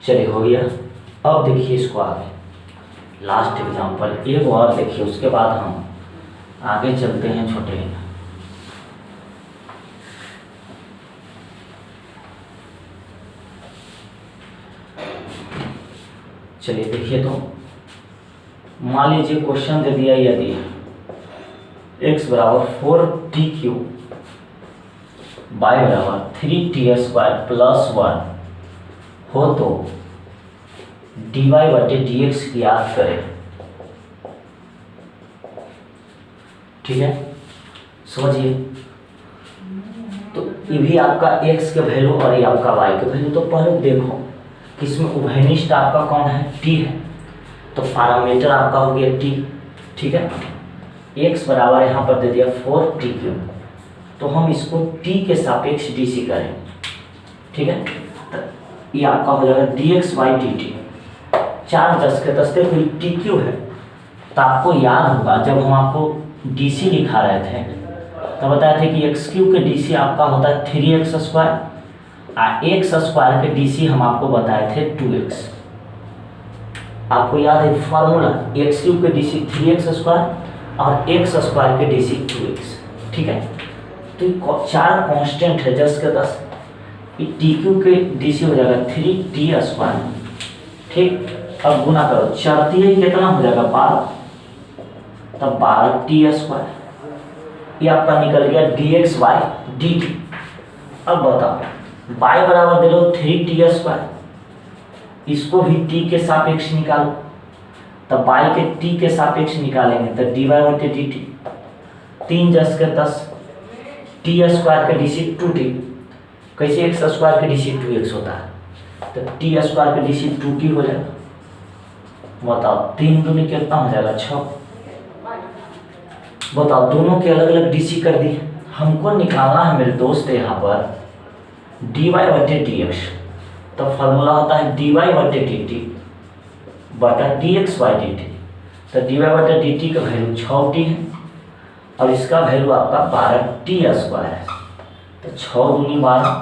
चलिए हो गया। अब देखिए इसको आगे लास्ट एग्जांपल एक और देखिए, उसके बाद हम आगे चलते हैं छोटे। चलिए देखिए, तो मान लीजिए क्वेश्चन दे दिया यदि x बराबर 4t³ y बराबर 3t² + 1 हो तो dy/dx याद करें। ठीक है, समझिए। तो ये भी आपका x के वैल्यू और ये आपका y के वैल्यू। तो पहले देखो कि इसमें उभयनिष्ठ आपका कौन है, t है, तो पैरामीटर आपका हो गया t। ठीक है, x बराबर यहाँ पर दे दिया 4t³, तो हम इसको t के सापेक्ष dc करें। ठीक है, तो ये आपका हो जाएगा dx/dt। 4 10 के 10 देखो tq है, तो आपको याद होगा जब हम आपको dc लिखा रहे थे तो बताए थे कि x³ के dc आपका होता है 3x² और x² के dc हम आपको बताए थे 2x। आपको याद है फॉर्मूला, x³ के dc 3x² और x² के dc 2x। ठीक है, तो 4 कांस्टेंट है 10 के 10, tq के dc हो जाएगा 3t²। ठीक, अब गुना करो, 4 कितना हो जाएगा 12, तब 12t²। ये आपका निकल गया dx/dt। अब बताओ y बराबर दे लो 3t², इसको भी t के सापेक्ष निकालो, तब y के t के सापेक्ष निकालेंगे तो dy/dt। 3 10 के 10, t² के dc 2t, कैसे x² के dc 2x होता है, तो t² के dc 2t हो जाएगा। बताओ 3 दूनी कितना हो जाएगा 6। बताओ दोनों के अलग अलग डीसी कर दिए। हमको निकालना है मेरे दोस्त यहाँ पर dy/dx, तो फॉर्मूला होता है dy/dt बटा dx/dt। तो dy/dt का वैल्यू 6t है और इसका वैल्यू आपका 12t² है। तो 6 दूनी 12,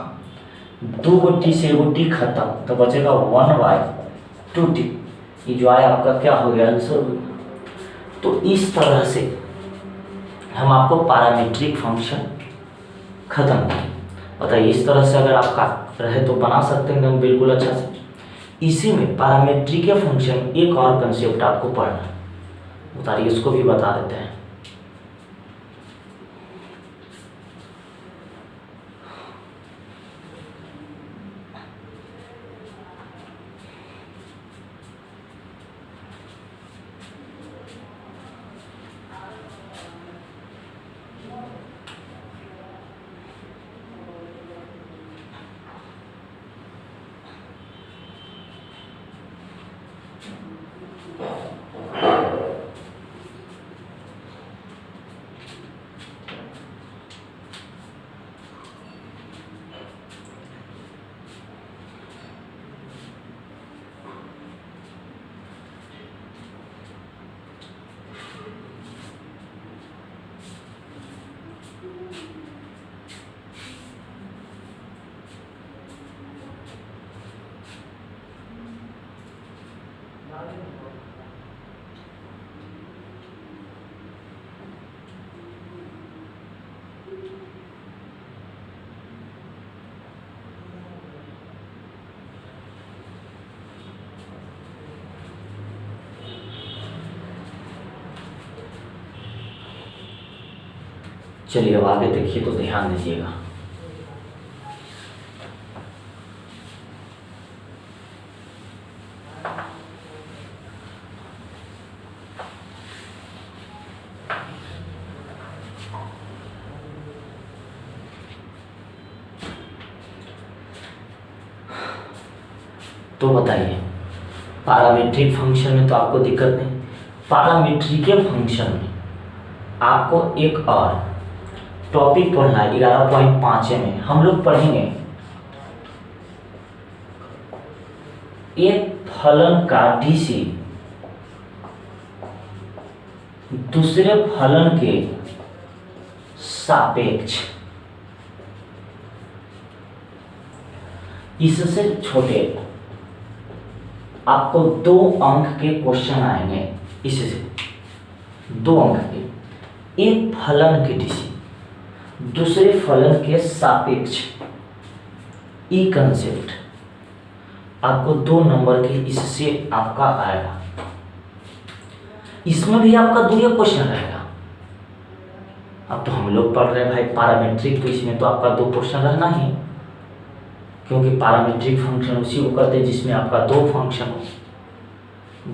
2 t से 1 t खत्म, तो बचेगा 1/2t। ये जो है आपका क्या हो गया आंसर। तो इस तरह से हम आपको पैरामीट्रिक फंक्शन खत्म किए। बताइए इस तरह से अगर आपका रहे तो बना सकते हैं हम बिल्कुल अच्छा से। इसी में पैरामीट्रिक फंक्शन एक और कंसेप्ट आपको पढ़ना, बताइए इसको भी बता देते हैं। चलिए अब आगे देखिए तो ध्यान दीजिएगा। तो बताइए, पैरामीट्रिक फंक्शन में तो आपको दिक्कत नहीं, पैरामीट्रिकल फंक्शन में आपको एक और टॉपिक पढ़ना है 11.5 में। हम लोग पढ़ेंगे एक फलन का डीसी दूसरे फलन के सापेक्ष, इससे छोटे आपको 2 अंक के क्वेश्चन आएंगे। इससे 2 अंक के, एक फलन के डीसी दूसरे फलन के सापेक्ष, ई कंसेप्ट आपको 2 नंबर के इससे आपका आएगा। इसमें भी आपका 2 क्वेश्चन रहेगा। अब तो हम लोग पढ़ रहे हैं भाई पैरामीट्रिक, तो इसमें तो आपका 2 क्वेश्चन रहना ही, क्योंकि पैरामीट्रिक फंक्शन उसी को कहते हैं जिसमें आपका 2 फंक्शन हो।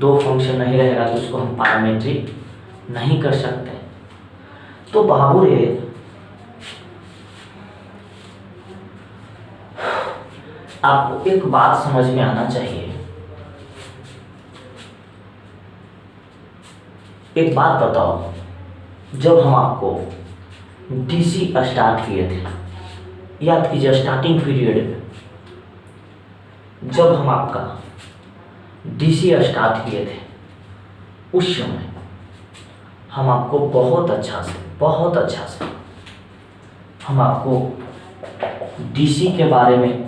2 फंक्शन नहीं रहेगा तो उसको हम पैरामीट्रिक नहीं कर सकते। तो बाबू रे, आपको एक बात समझ में आना चाहिए। एक बात बताओ, जब हम आपको डीसी स्टार्ट किए थे, याद कीजिए स्टार्टिंग पीरियड में जब हम आपका डीसी स्टार्ट किए थे, उस समय हम आपको बहुत अच्छा से हम आपको डीसी के बारे में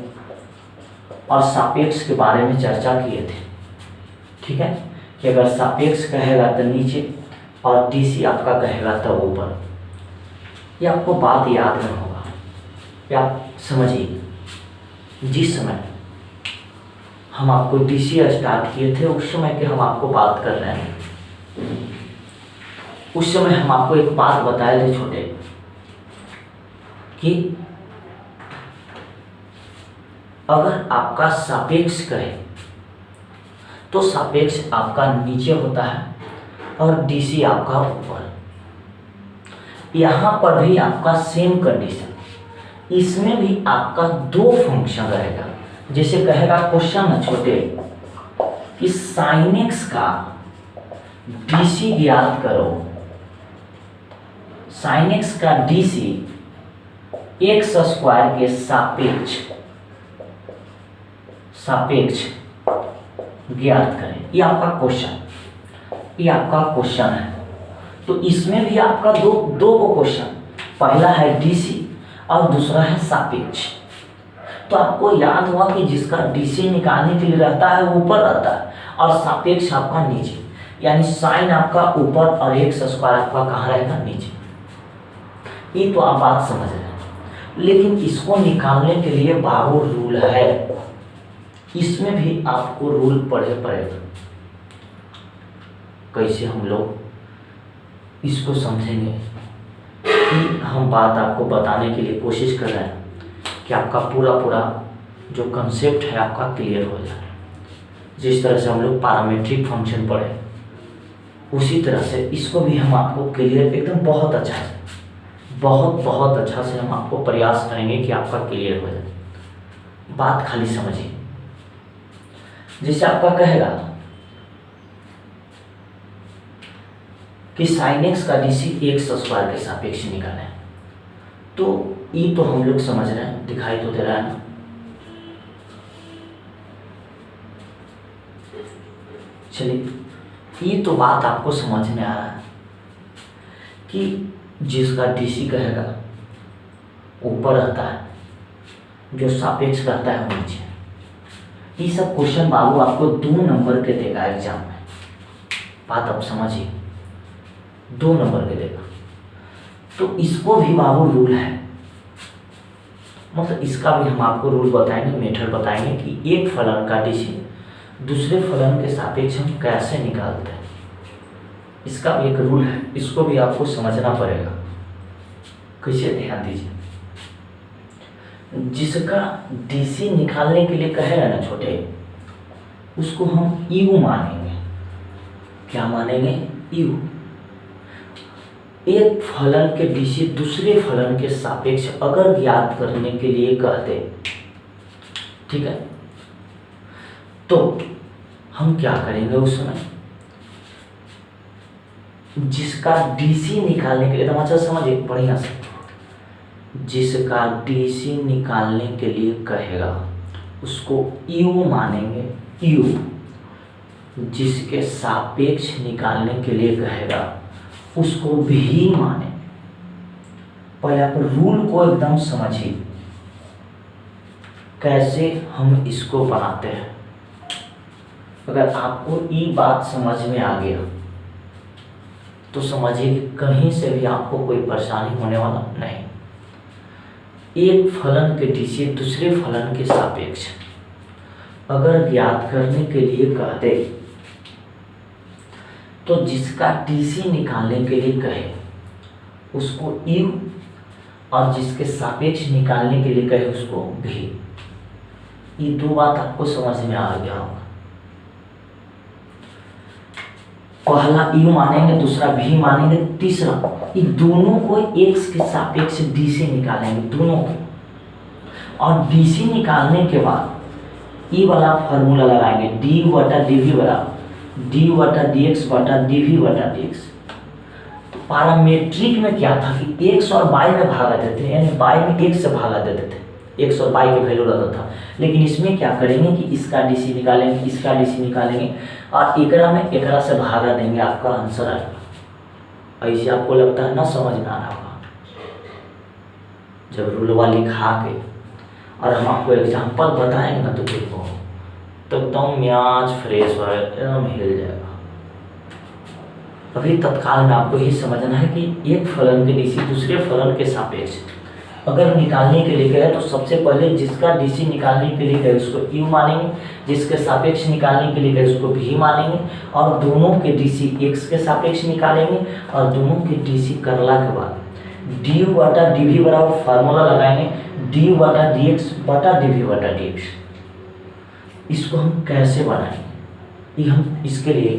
और सापेक्ष के बारे में चर्चा किए थे। ठीक है, कि अगर सापेक्ष कहेगा तो नीचे और डीसी आपका कहेगा तो ऊपर। ये आपको बात याद नहीं होगा, या आप समझिए, जिस समय हम आपको डीसी स्टार्ट किए थे उस समय के हम आपको बात कर रहे हैं। उस समय हम आपको एक बात बताए थे छोटे, कि अगर आपका सापेक्ष कहे तो सापेक्ष आपका नीचे होता है और डीसी आपका ऊपर। यहाँ पर भी आपका सेम कंडीशन, इसमें भी आपका 2 फंक्शन रहेगा। जैसे कहेगा क्वेश्चन न छोटे कि साइन एक्स का डीसी ज्ञात करो। साइन एक्स का डीसी एक्स स्क्वायर के सापेक्ष ज्ञात करें। ये आपका क्वेश्चन है। तो इसमें भी आपका दो क्वेश्चन, पहला है डीसी और दूसरा है सापेक्ष। तो आपको याद हुआ कि जिसका डीसी निकालने के लिए रहता है वो ऊपर रहता है और सापेक्ष आपका नीचे, यानी साइन आपका ऊपर और एक्स स्क्वायर आपका कहाँ रहेगा, नीचे। ये तो आप बात समझ रहे हैं। लेकिन इसको निकालने के लिए बाबू रूल है, इसमें भी आपको रूल पड़ेगा। कैसे हम लोग इसको समझेंगे, कि हम बात आपको बताने के लिए कोशिश कर रहे हैं कि आपका पूरा जो कंसेप्ट है आपका क्लियर हो जाए। जिस तरह से हम लोग पैरामीट्रिक फंक्शन पढ़े, उसी तरह से इसको भी हम आपको क्लियर एकदम बहुत अच्छा से हम आपको प्रयास करेंगे कि आपका क्लियर हो जाए। बात खाली समझिए। जैसे आपका कहेगा कि साइन एक्स का डीसी एक्स स्क्वायर के सापेक्ष निकालें। तो ये तो हम लोग समझ रहे हैं, दिखाई तो दे रहा है ना। चलिए ये तो बात आपको समझ में आ रहा है कि जिसका डीसी कहेगा ऊपर रहता है, जो सापेक्ष रहता है वो नीचे। ये सब क्वेश्चन बाबू आपको 2 नंबर के देगा एग्जाम में, बात आप समझिए, 2 नंबर के देगा। तो इसको भी बाबू रूल है, मतलब इसका भी हम आपको रूल बताएंगे, मेथड बताएंगे कि एक फलन का डीसी दूसरे फलन के सापेक्ष हम कैसे निकालते हैं। इसका भी एक रूल है, इसको भी आपको समझना पड़ेगा। कैसे, ध्यान दीजिए। जिसका डीसी निकालने के लिए कहे ना छोटे, उसको हम यू मानेंगे। क्या मानेंगे? यू। एक फलन के डीसी दूसरे फलन के सापेक्ष अगर ज्ञात करने के लिए कहते, ठीक है, तो हम क्या करेंगे उस समय? जिसका डीसी निकालने के लिए, तो अच्छा समझिए बढ़िया से, जिसका डीसी निकालने के लिए कहेगा उसको यू मानेंगे, यू। जिसके सापेक्ष निकालने के लिए कहेगा उसको भी मानेंगे। पहले आप रूल को एकदम समझिए, कैसे हम इसको बनाते हैं। अगर आपको ये बात समझ में आ गया तो समझिए कि कहीं से भी आपको कोई परेशानी होने वाला नहीं। एक फलन के डीसी दूसरे फलन के सापेक्ष अगर ज्ञात करने के लिए कहते, तो जिसका डीसी निकालने के लिए कहे उसको यू, और जिसके सापेक्ष निकालने के लिए कहे उसको भी। ये 2 बात आपको समझ में आ गया होगा। पहला यू मानेंगे, दूसरा भी मानेंगे, तीसरा ये दोनों को एक्स के सापेक्ष डीसी निकालेंगे, दोनों को। और डीसी निकालने के बाद ये वाला फॉर्मूला लगाएंगे, डी बटा डी वी बराबर डी बटा डी एक्स बटा डी वी बटा डी एक्स। तो पैरामीट्रिक में क्या था कि एक्स और वाई में भागा देते थे, यानी वाई में एक्स से भागा देते थे, एक्स और वाई के वैल्यू रहता था। लेकिन इसमें क्या करेंगे कि इसका डीसी निकालेंगे, इसका डीसी निकालेंगे, और एकरा में एकरा से भागा देंगे, आपका आंसर आएगा। ऐसे आपको लगता है ना समझ में आ रहा होगा। जब रूल वाली खा के और हम आपको एग्जाम्पल बताएंगे ना, तो देखो तो एकदम म्याज फ्रेश हो, एकदम हिल जाएगा। अभी तत्काल में आपको ये समझना है कि एक फलन के डीसी दूसरे फलन के सापेक्ष अगर निकालने के लिए कहे, तो सबसे पहले जिसका डीसी निकालने के लिए कहे उसको यू मानेंगे, जिसके सापेक्ष निकालने के लिए कहे उसको भी मानेंगे, और दोनों के डीसी एक्स के सापेक्ष निकालेंगे, और दोनों के डीसी करला के बाद डी बटा डी वी बराबर फार्मूला लगाएंगे, डी बटा डी एक्स बटा डी वी बटा डी एक्स। इसको हम कैसे बनाएंगे, ये हम इसके लिए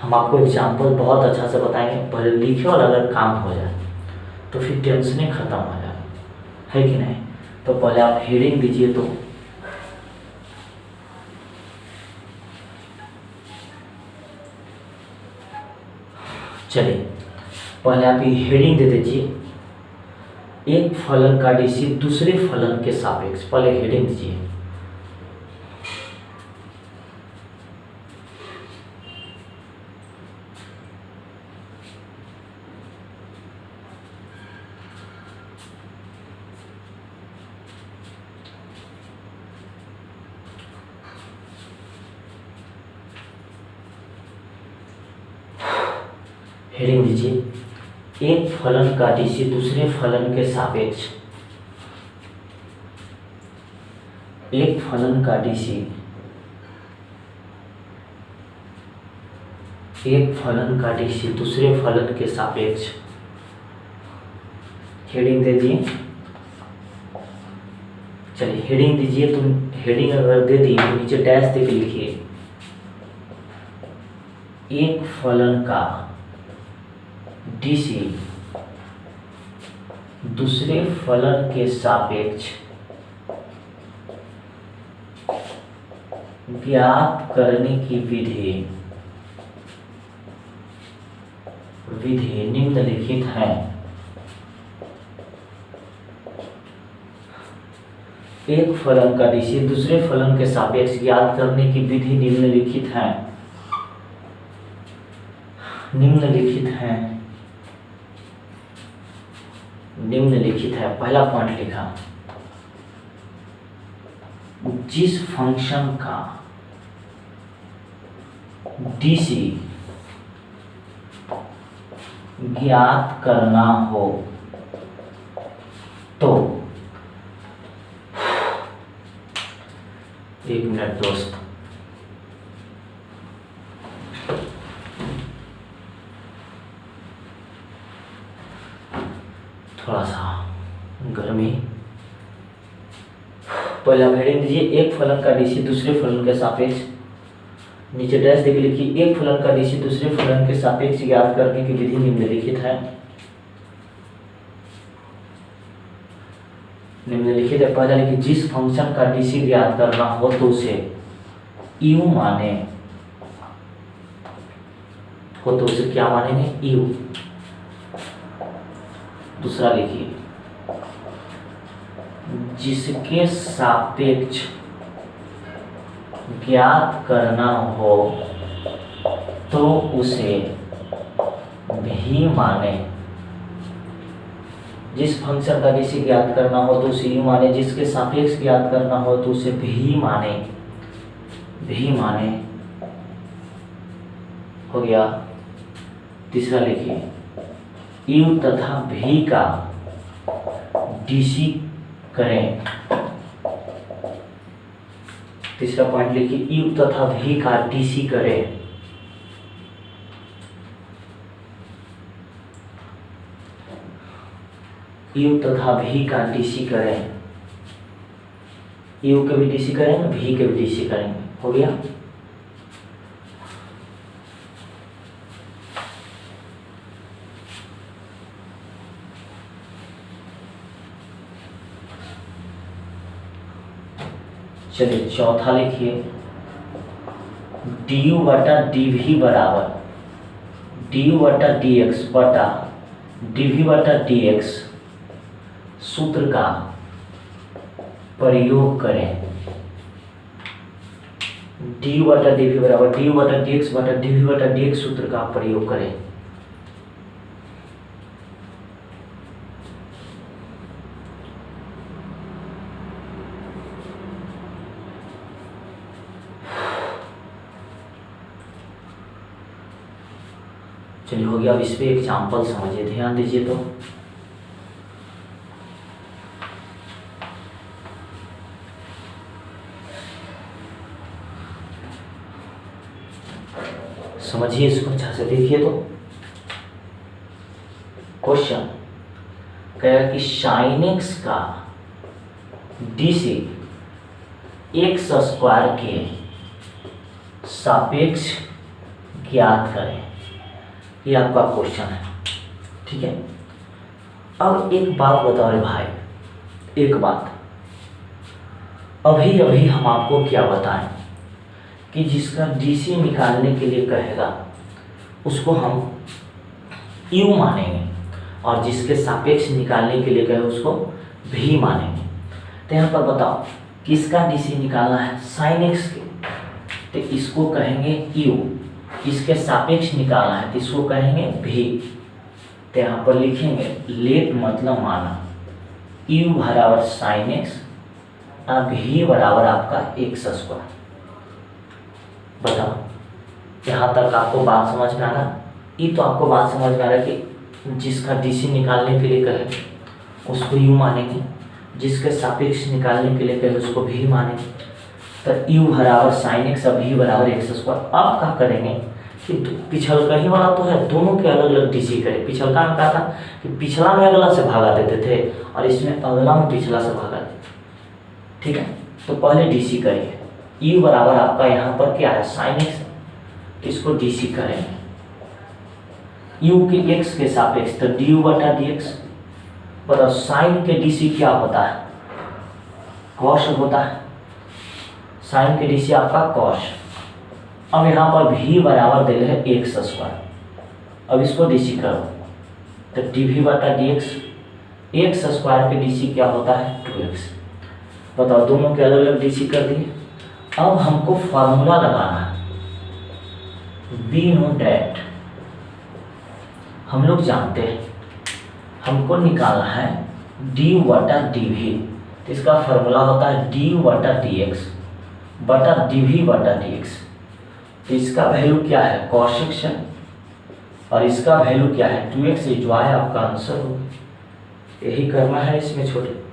हम आपको एग्जाम्पल बहुत अच्छा से बताएंगे। पहले लिखे और अगर काम हो जाए तो फिर टेंशन खत्म हो जाए, है कि नहीं। तो पहले आप हेडिंग दीजिए। तो चलिए पहले आप ये हेडिंग दे दीजिए, एक फलन का डीसी दूसरे फलन के सापेक्ष। पहले हेडिंग दीजिए। हेडिंग दीजिए, एक फलन का डीसी दूसरे फलन के सापेक्ष। एक फलन का डीसी एक फलन का डीसी दूसरे फलन के सापेक्ष। हेडिंग दे दिए। चलिए हेडिंग दीजिए। तो हेडिंग अगर दे दी तो नीचे डैश दे के लिखिए, एक फलन का डीसी दूसरे फलन के सापेक्ष ज्ञात करने की विधि विधि निम्नलिखित है। एक फलन का डीसी दूसरे फलन के सापेक्ष ज्ञात करने की विधि निम्नलिखित है। निम्नलिखित है पहला पॉइंट लिखा, जिस फंक्शन का डीसी ज्ञात करना हो तो, एक मिनट दोस्त, थोड़ा सा गर्मी। पहला हेडिंग दीजिए, एक फलन का डीसी दूसरे फलन के सापेक्ष, नीचे डैश देके लिखिए, एक फलन का डीसी दूसरे फलन के सापेक्ष ज्ञात करने की विधि निम्नलिखित है। निम्नलिखित है पहला लिखिए, जिस फंक्शन का डीसी ज्ञात करना हो तो उसे यू माने, हो तो उसे क्या मानेंगे, यू। दूसरा लिखिए, जिसके सापेक्ष ज्ञात करना हो तो उसे भी माने, जिस फंक्शन का डीसी ज्ञात करना हो तो उसे यू माने, जिसके सापेक्ष ज्ञात करना हो तो उसे भी माने, हो गया। तीसरा लिखिए, यू तथा भी का डीसी करें। तीसरा पॉइंट लिखिए, यू तथा भी का डीसी करें। यू तथा भी का डीसी करें, यू के भी डीसी करेंगे, भी के भी डीसी करेंगे, हो गया। चलिए चौथा लिखिए, डी यू बटा डी भी बराबर डी यू बटा डी एक्स बटा डी भी बटा डी एक्स सूत्र का प्रयोग करें। डी यू बटा डी भी बराबर डी यू बटा डी एक्स बटा डी भी बटा डी एक्स सूत्र का प्रयोग करें। चलिए हो गया। अब इस पे एग्जाम्पल समझिए, ध्यान दीजिए। तो समझिए इसको अच्छा से, देखिए। तो क्वेश्चन कहेगा कि साइन एक्स का डीसी एक्स स्क्वायर के सापेक्ष ज्ञात करें, ये आपका क्वेश्चन है, ठीक है। अब एक बात बताओ रे भाई, एक बात, अभी अभी हम आपको क्या बताएं कि जिसका डीसी निकालने के लिए कहेगा उसको हम यू मानेंगे, और जिसके सापेक्ष निकालने के लिए कहे उसको भी मानेंगे। तो यहाँ पर बताओ किसका डीसी निकालना है, साइन एक्स के, तो इसको कहेंगे यू, इसके सापेक्ष निकालना है तो इसको कहेंगे भी। तो यहाँ पर लिखेंगे लेट मतलब माना, यू बराबर साइन एक्स और भी बराबर आपका एक्स स्क्वायर। बताओ यहाँ तक आपको बात समझ में आ रहा? ये तो आपको बात समझ में आ रहा है कि जिसका डीसी निकालने के लिए कहे उसको यू मानेंगे, जिसके सापेक्ष निकालने के लिए कहे उसको भी मानेंगे। तो यू बराबर साइन एक्स और भी बराबर एक्स स्क्वायर। अब क्या करेंगे कि पिछल का ही वाला तो है, दोनों के अलग अलग डीसी करें। पिछल का में क्या था कि पिछला में अगला से भागा देते थे और इसमें अगला में पिछला से भागा देते, ठीक है। तो पहले डीसी करिए, यू बराबर आपका यहाँ पर क्या है साइन एक्स, तो इसको डीसी करेंगे यू के एक्स के सापेक्ष, तो डी यू बटा डी एक्स। बताओ साइन के डीसी क्या होता है, कॉस होता है, साइन के डीसी आपका कॉस। अब यहाँ पर भी बराबर दे रहे हैं एक्स स्क्वायर, अब इसको डीसी करो तो डी बटा डी एक्स स्क्वायर पे डीसी क्या होता है 2x। बताओ दोनों के अलग अलग डीसी कर दिए। अब हमको फार्मूला लगाना है, वी नो डैट, हम लोग जानते हैं हमको निकालना है डी बटा डी वी। तो इसका फार्मूला होता है डी बटा डी एक्स बटा डी वी बटा डी एक्स। तो इसका वैल्यू क्या है कॉस सेक्शन और इसका वैल्यू क्या है 2x, जो है आपका आंसर होगा। यही करना है इसमें छोटे।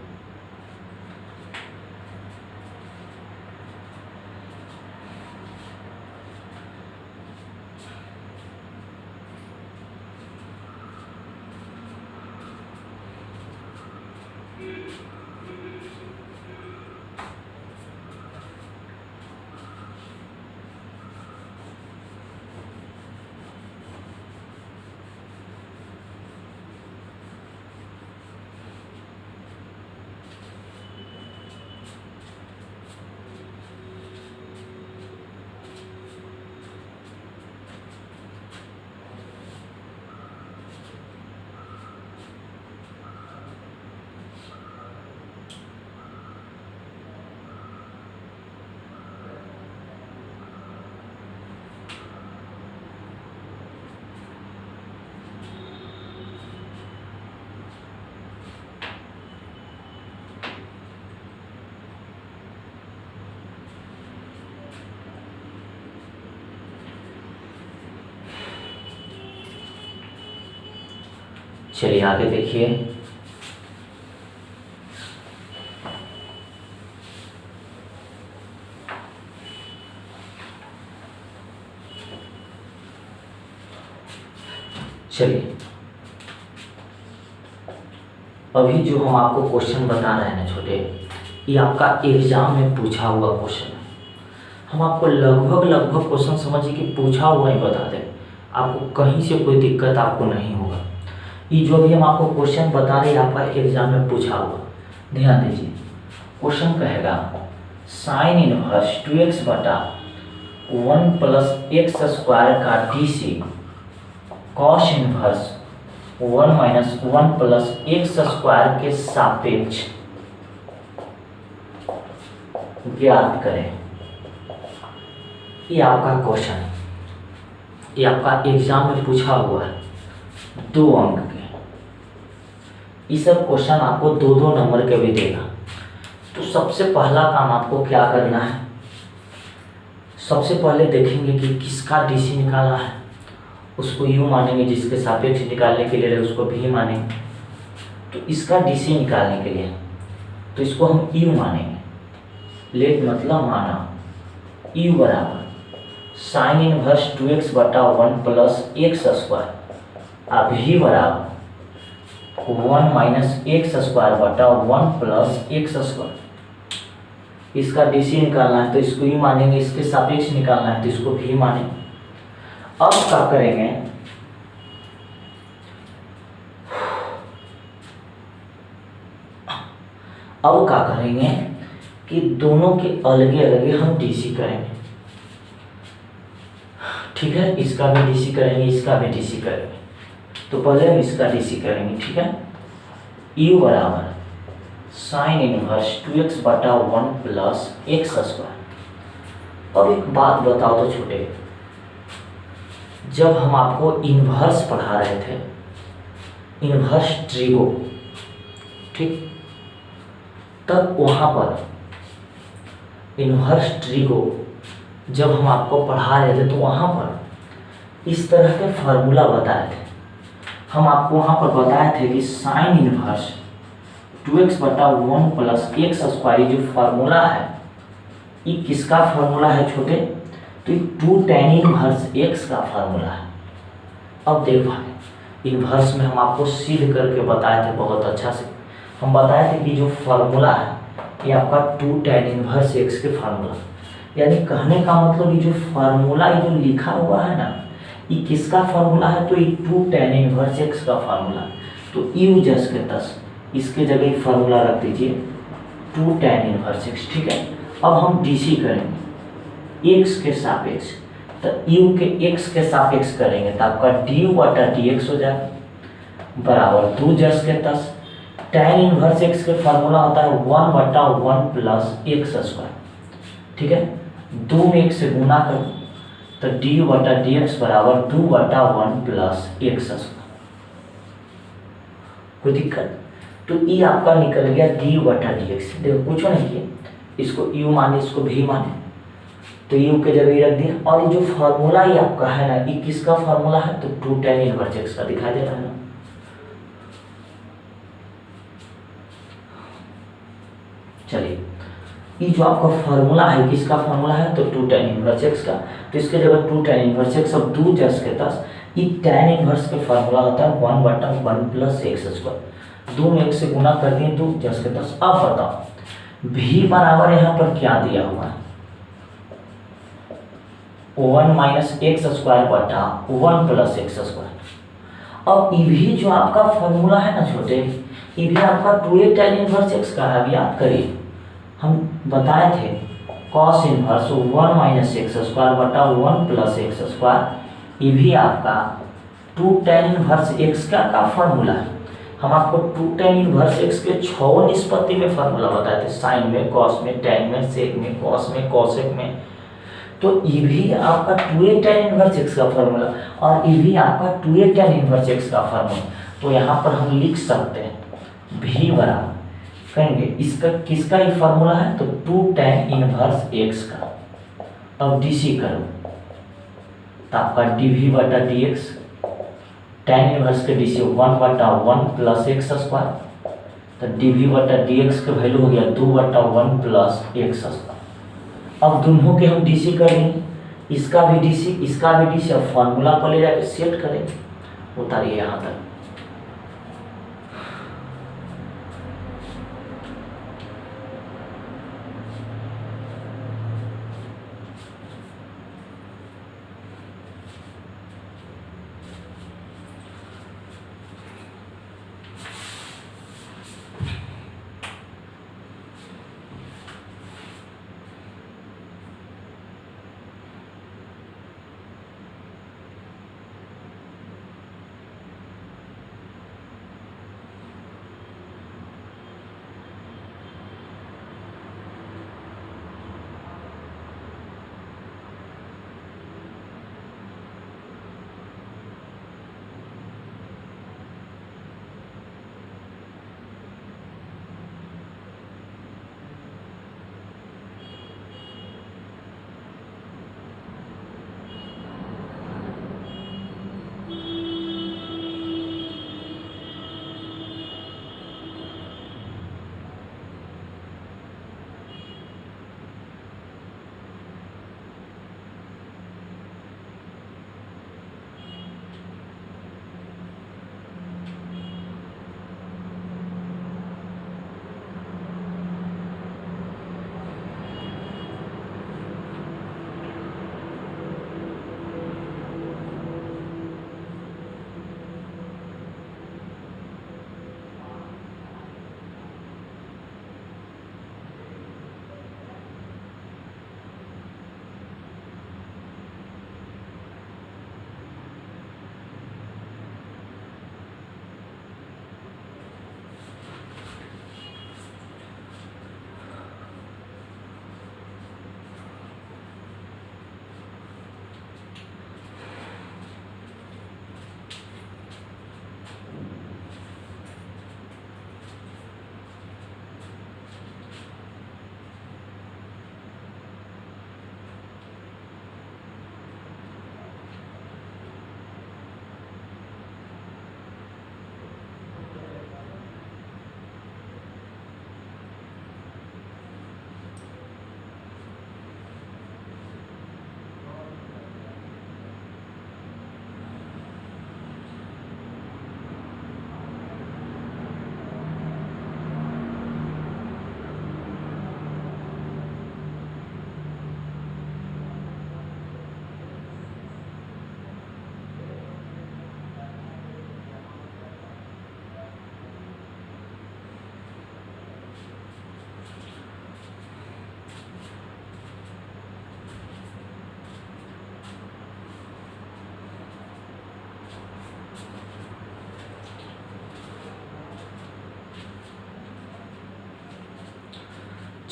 चलिए आगे देखिए। चलिए अभी जो हम आपको क्वेश्चन बता रहे हैं ना छोटे, ये आपका एग्जाम में पूछा हुआ क्वेश्चन है। हम आपको लगभग क्वेश्चन समझिए कि पूछा हुआ ही बता दें, आपको कहीं से कोई दिक्कत आपको नहीं होगा। ये जो भी हम आपको क्वेश्चन बता रहे हैं आपका एग्जाम में पूछा हुआ, ध्यान दीजिए। क्वेश्चन कहेगा साइन इनवर्स 2x बटा 1 प्लस एक्स स्क्वायर का DC cos inverse 1 minus 1 plus x square के सापेक्ष ज्ञात करें। ये आपका क्वेश्चन, ये आपका एग्जाम में पूछा हुआ है 2 अंक के। ये सब क्वेश्चन आपको 2-2 नंबर के भी देगा। तो सबसे पहला काम आपको क्या करना है, सबसे पहले देखेंगे कि किसका डीसी निकालना है, उसको यू मानेंगे, जिसके सापेक्ष निकालने के लिए उसको भी मानेंगे। तो इसका डीसी निकालने के लिए तो इसको हम यू मानेंगे, लेट मतलब माना यू बराबर साइन इनवर्स 2x बटा 1 प्लस एक्स स्क्वायर, अब ही बराबर 1 माइनस एक्स स्क्वायर बटा 1 प्लस एक्स स्क्वायर। इसका डीसी निकालना है तो इसको ही मानेंगे, इसके सापेक्ष निकालना है तो इसको भी मानेंगे। अब क्या करेंगे, अब क्या करेंगे कि दोनों के अलगे अलगे हम डीसी करेंगे। ठीक है, इसका भी डीसी करेंगे, इसका भी डीसी करेंगे। तो पहले हम इसका डीसी करेंगे, ठीक है। यू बराबर साइन इनवर्स 2x बटा 1 प्लस एक्स स्क्वायर। अब एक बात बताओ तो छोटे, जब हम आपको इनवर्स पढ़ा रहे थे, इनवर्स ट्रिगो, ठीक, तब वहाँ पर इनवर्स ट्रिगो जब हम आपको पढ़ा रहे थे तो वहाँ पर इस तरह के फार्मूला बताए थे। हम आपको वहाँ पर बताए थे कि साइन इनवर्स 2x बटा 1 प्लस एक्स स्क्वायर जो फार्मूला है, ये किसका फार्मूला है छोटे, तो ये 2 tan इनवर्स x का फार्मूला है। अब देख भाई, इनवर्स में हम आपको सिद्ध करके बताए थे बहुत अच्छा से। हम बताए थे कि जो फार्मूला है ये आपका 2 tan इनवर्स x के फार्मूला, यानी कहने का मतलब ये जो फार्मूला ये जो लिखा हुआ है ना, ये किसका फार्मूला है, तो ये 2 tan इनवर्स x का फार्मूला। तो यू जस के तस इसके जगह फार्मूला रख दीजिए 2 tan इनवर्स x, ठीक है। अब हम डीसी करेंगे x के सापेक्ष, तो यू के एक्स के सापेक्ष करेंगे तो आपका डी यू बटा डी एक्स हो जाएगा बराबर 2 जस के 10। tan इनवर्स एक्स के फार्मूला होता है 1 बटा 1 प्लस एक्स स्क्वायर। ठीक है, 2 में 1 से गुना करो तो डी यू बटा डी एक्स बराबर 2 बटा 1 प्लस एक्स स्क्वायर। कोई दिक्कत? तो ये आपका निकल गया डी यू बटा डी एक्स। देखो कुछ नहीं किया, इसको यू माने इसको भी माने तो यू के जगह रख दिया। और ये जो फार्मूला ये आपका है ना, ये किसका फार्मूला है? तो 2 tan इनवर्स एक्स का दिखाई दे रहा है ना। चलिए, ये जो आपका फार्मूला है किसका फार्मूला है? तो 2 tan इनवर्स एक्स का। तो इसके जगह 2 tan इनवर्स एक्स अब 2 जस के 10। ये tan इनवर्स का फार्मूला होता है 1 बटा 1 प्लस एक्स स्क्वायर। 2 में 1 से गुना कर दिए 2 जस के 10। अब बताओ भी बराबर यहाँ पर क्या दिया हुआ है? 1 माइनस एक्स स्क्वायर बटा 1 प्लस एक्स स्क्वायर। अब ये भी जो आपका फॉर्मूला है ना छोटे, ये भी आपका 2a tan इनवर्स एक्स का है। अभी याद करिए, हम बताए थे cos inverse 1 minus x square बटा 1 प्लस एक्स स्क्वायर। ये भी आपका 2 tan इनवर्स एक्स का फॉर्मूला है। हम आपको 2 tan इनवर्स एक्स के 6 निष्पत्ति में फॉर्मूला बताए थे, साइन में, कॉस में, tan में, सेक में, कॉस में, कोसेक में। तो ये भी आपका 2a tan इनवर्स एक्स का फॉर्मूला और ये भी आपका 2a tan इनवर्स एक्स का फॉर्मूला। तो यहाँ पर हम लिख सकते हैं भी बराबर कहेंगे इसका किसका ही फॉर्मूला है? तो 2 tan इनवर्स एक्स का। अब डीसी करो तो आपका डीवी बटा डी एक्स, tan इनवर्स के डीसी 1 बटा 1 प्लस एक्स स्क्वायर। तो डीवी बटा डी एक्स का वैल्यू हो गया 2 बटा 1 प्लस एक्स स्क्वायर। अब दोनों के हम डीसी करेंगे, इसका भी डीसी इसका भी डीसी। अब फॉर्मूला को ले जाकर सेट करेंगे। उतारिए यहाँ तक।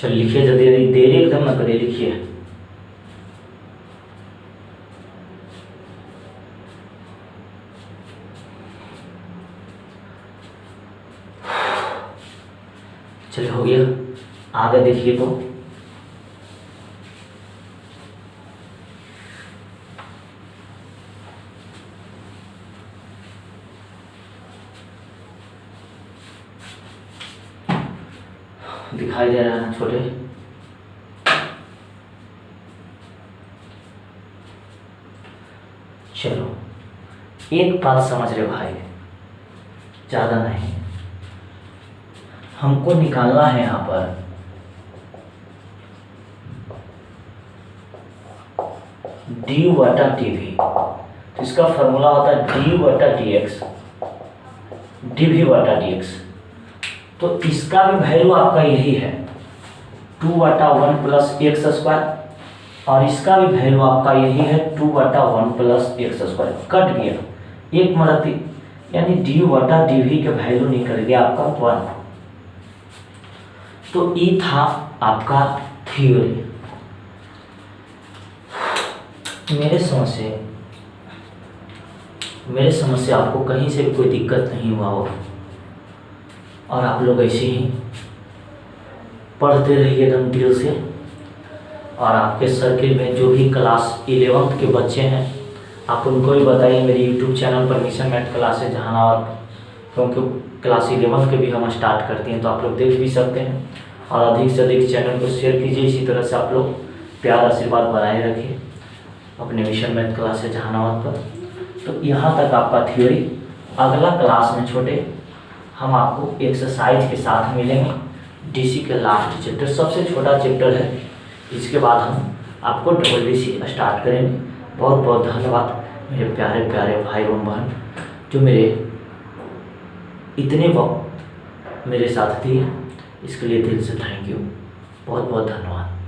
चल लिखिए, जल्दी जल्दी, देरी एकदम ना करिए, लिखिए। चलिए हो गया, आगे देखिए तो दिखाई दे रहा है ना छोटे। चलो एक बात समझ रहे भाई, ज़्यादा नहीं, हमको निकालना है यहाँ पर डी बटा टी वी। तो इसका फॉर्मूला होता है डी बटा डी एक्स, डी वी बटा डी एक्स। तो इसका भी वैल्यू आपका यही है 2/1 प्लस एक्स स्क्वायर, और इसका भी वैल्यू आपका यही है 2/1 प्लस एक्स स्क्वायर। कट गया एक मरती, यानी डी बटा डी वी के वैल्यू निकल गया आपका 1। तो ये था आपका थ्योरी। मेरे समझ से आपको कहीं से भी कोई दिक्कत नहीं हुआ हो, और आप लोग ऐसे ही पढ़ते रहिए एकदम दिल से। और आपके सर्किल में जो भी क्लास 11th के बच्चे हैं, आप उनको भी बताइए मेरे यूट्यूब चैनल पर मिशन मैथ क्लासेज जहानाबाद, क्योंकि क्लास 11th के भी हम स्टार्ट करते हैं, तो आप लोग देख भी सकते हैं। और अधिक से अधिक चैनल को शेयर कीजिए। इसी तरह से आप लोग प्यार आशीर्वाद बनाए रखिए अपने मिशन मैथ क्लासेज जहानाबाद पर। तो यहाँ तक आपका थ्योरी। अगला क्लास में छोटे हम आपको एक्सरसाइज के साथ मिलेंगे। डीसी के लास्ट चैप्टर, सबसे छोटा चैप्टर है, इसके बाद हम आपको डबल डीसी स्टार्ट करेंगे। बहुत बहुत धन्यवाद मेरे प्यारे प्यारे भाई एवं बहन, जो मेरे इतने वक्त मेरे साथ दिए, इसके लिए दिल से थैंक यू, बहुत बहुत धन्यवाद।